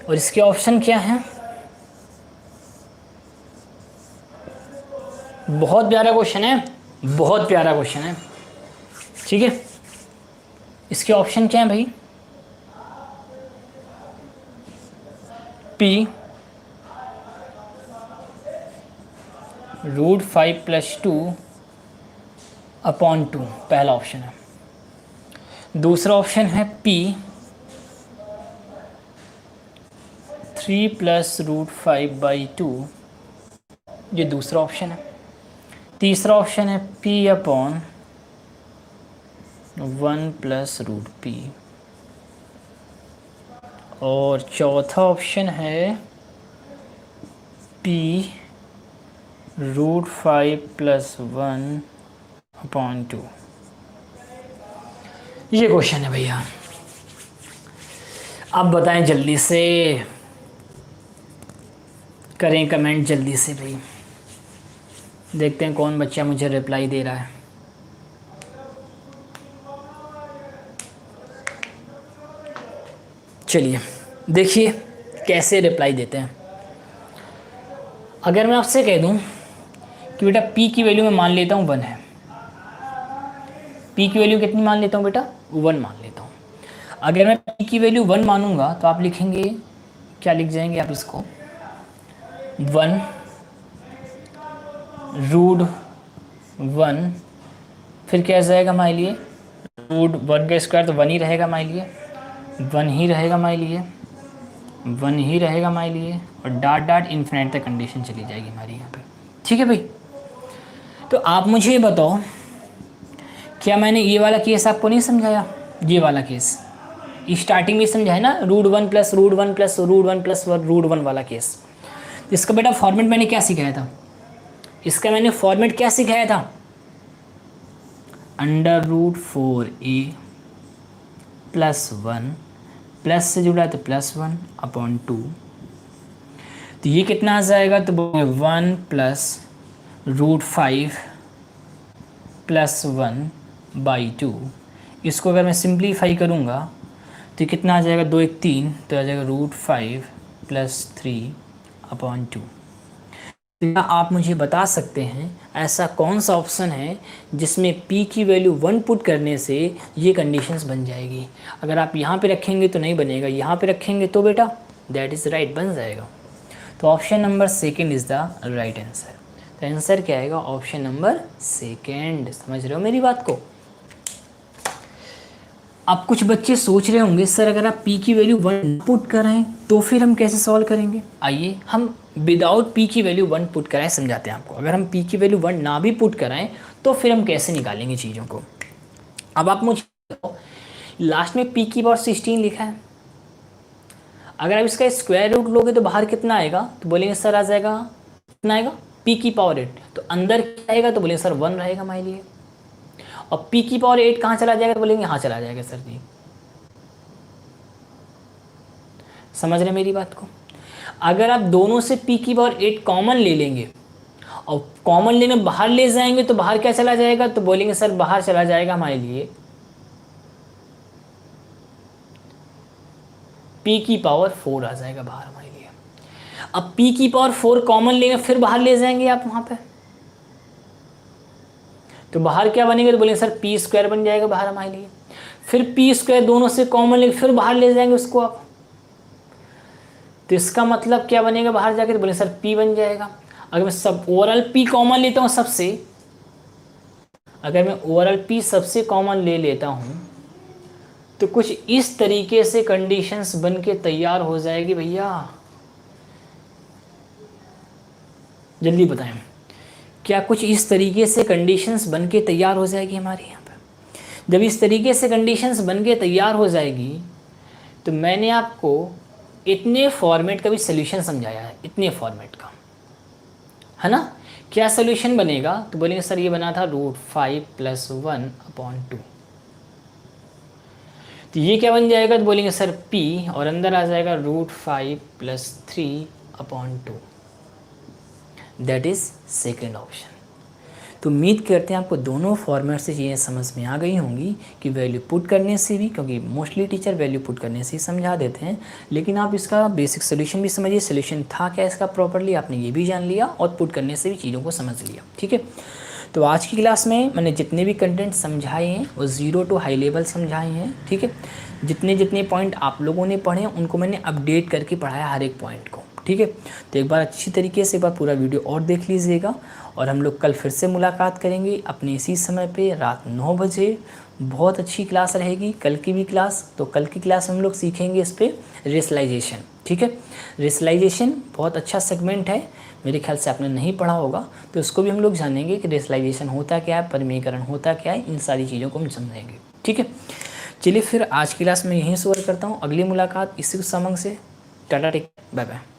और इसके ऑप्शन क्या हैं। बहुत प्यारा क्वेश्चन है, बहुत प्यारा क्वेश्चन है। ठीक है, इसके ऑप्शन क्या है भाई, p √5 + 2 अपॉन 2 पहला ऑप्शन है। दूसरा ऑप्शन है p 3 + √5/2 ये दूसरा ऑप्शन है। तीसरा ऑप्शन है p अपॉन 1 + √p और चौथा ऑप्शन है p √5 + 1/2। ये क्वेश्चन है भैया, आप बताएं जल्दी से, करें कमेंट जल्दी से भाई, देखते हैं कौन बच्चा मुझे रिप्लाई दे रहा है। चलिए देखिए कैसे रिप्लाई देते हैं। अगर मैं आपसे कह दूं कि बेटा p की वैल्यू मैं मान लेता हूँ 1 है, p की वैल्यू कितनी मान लेता हूँ बेटा 1 मान लेता हूँ। अगर मैं p की वैल्यू 1 मानूंगा तो आप लिखेंगे, क्या लिख जाएंगे आप इसको 1 √1 फिर क्या जाएगा हमारे लिए √1 का स्क्वायर तो 1 ही रहेगा हमारे लिए, 1 ही रहेगा हमारे लिए, 1 ही रहेगा हमारे लिए और डॉट डॉट इन्फिनिट तक कंडीशन चली जाएगी हमारी यहाँ पे। ठीक है भाई, तो आप मुझे ये बताओ क्या मैंने ये वाला केस आपको नहीं समझाया, ये वाला केस स्टार्टिंग में समझाया ना, √1 + √1 + √1 + √1 वाला केस। इसका बेटा फॉर्मेट मैंने क्या सिखाया था, इसका मैंने फॉर्मेट क्या सिखाया था, √4a + 1 प्लस से जुड़ा है तो +1/2। तो ये कितना आ जाएगा, तो 1 + √5 + 1/2। इसको अगर मैं सिंप्लीफाई करूँगा तो कितना आ जाएगा 2 1 3 तो आ जाएगा √5 + 3/2। तो क्या आप मुझे बता सकते हैं ऐसा कौन सा ऑप्शन है जिसमें p की वैल्यू 1 पुट करने से ये कंडीशंस बन जाएगी। अगर आप यहाँ पे रखेंगे तो नहीं बनेगा, यहाँ पे रखेंगे तो बेटा दैट इज़ राइट बन जाएगा। तो option number second is the right answer. तो आंसर क्या आएगा, ऑप्शन नंबर सेकंड। समझ रहे हो मेरी बात को। अब कुछ बच्चे सोच रहे होंगे सर अगर आप p की वैल्यू 1 पुट कराएं तो फिर हम कैसे सॉल्व करेंगे। आइए हम विदाउट p की वैल्यू 1 पुट कराएं समझाते हैं आपको। अगर हम p की वैल्यू 1 ना भी पुट कराएं तो फिर हम कैसे निकालेंगे चीज़ों को। अब आप मुझे बताओ लास्ट में p की पावर 16 लिखा है। अगर आप इसका स्क्वायर रूट लोगे तो बाहर कितना आएगा, तो बोलेंगे सर आ जाएगा कितना आएगा p की पावर 8, तो अंदर क्या आएगा, तो बोलेंगे सर 1 रहेगा हमारे लिए। और p की पावर 8 कहाँ चला जाएगा, तो बोलेंगे यहाँ चला जाएगा सर जी। समझ रहे मेरी बात को। अगर आप दोनों से p की पावर 8 कॉमन ले लेंगे और कॉमन लेने बाहर ले जाएंगे तो बाहर क्या चला जाएगा, तो बोलेंगे सर बाहर चला जाएगा हमारे लिए p की पावर 4 आ जाएगा बाहर हमारे लिए। अब p की पावर 4 कॉमन लेंगे फिर बाहर ले जाएंगे आप वहां पे, तो बाहर क्या बनेगा, तो बोलेंगे सर p स्क्वायर बन जाएगा बाहर हमारे लिए। फिर p स्क्वायर दोनों से कॉमन लेंगे फिर बाहर ले जाएंगे उसको आप, तो इसका मतलब क्या बनेगा बाहर जाके, तो बोलेंगे सर p बन जाएगा। अगर मैं सब ओवरऑल p कॉमन लेता हूँ सबसे, अगर मैं ओवरऑल p सबसे कॉमन ले लेता हूँ तो कुछ इस तरीके से कंडीशंस बन के तैयार हो जाएगी भैया। जल्दी बताएं, क्या कुछ इस तरीके से कंडीशंस बन के तैयार हो जाएगी हमारे यहाँ पे। जब इस तरीके से कंडीशंस बन के तैयार हो जाएगी तो मैंने आपको इतने फॉर्मेट का भी सोल्यूशन समझाया है, इतने फॉर्मेट का, है ना। क्या सोल्यूशन बनेगा, तो बोलेंगे सर ये बना था √5 + 1/2, तो ये क्या बन जाएगा, तो बोलेंगे सर p और अंदर आ जाएगा √5 + 3/2, दैट इज सेकेंड ऑप्शन। तो उम्मीद करते हैं आपको दोनों फॉर्मेट से चीज़ें समझ में आ गई होंगी कि वैल्यू पुट करने से भी, क्योंकि मोस्टली टीचर वैल्यू पुट करने से ही समझा देते हैं, लेकिन आप इसका बेसिक सोल्यूशन भी समझिए, सोल्यूशन था क्या इसका प्रॉपर्ली आपने ये भी जान लिया और पुट करने से भी चीज़ों को समझ लिया। ठीक है, तो आज की क्लास में मैंने जितने भी कंटेंट समझाए हैं वो 0 to हाई लेवल समझाए हैं। ठीक है, जितने जितने पॉइंट आप लोगों ने पढ़े उनको मैंने अपडेट करके पढ़ाया हर एक पॉइंट को। ठीक है, तो एक बार अच्छी तरीके से एक बार पूरा वीडियो और देख लीजिएगा, और हम लोग कल फिर से मुलाकात करेंगे अपने इसी समय पे रात 9 बजे। बहुत अच्छी क्लास रहेगी कल की भी क्लास। तो कल की क्लास हम लोग सीखेंगे इस पर रेशनलाइजेशन। ठीक है, रेशनलाइजेशन बहुत अच्छा सेगमेंट है, मेरे ख्याल से आपने नहीं पढ़ा होगा, तो इसको भी हम लोग जानेंगे कि रेशनलाइजेशन होता क्या है, परिमेयकरण होता क्या है, इन सारी चीज़ों को हम समझेंगे। ठीक है, चलिए फिर आज की क्लास में यहीं शुरू करता हूँ, अगली मुलाकात इसी समंग से। Tata take bye bye.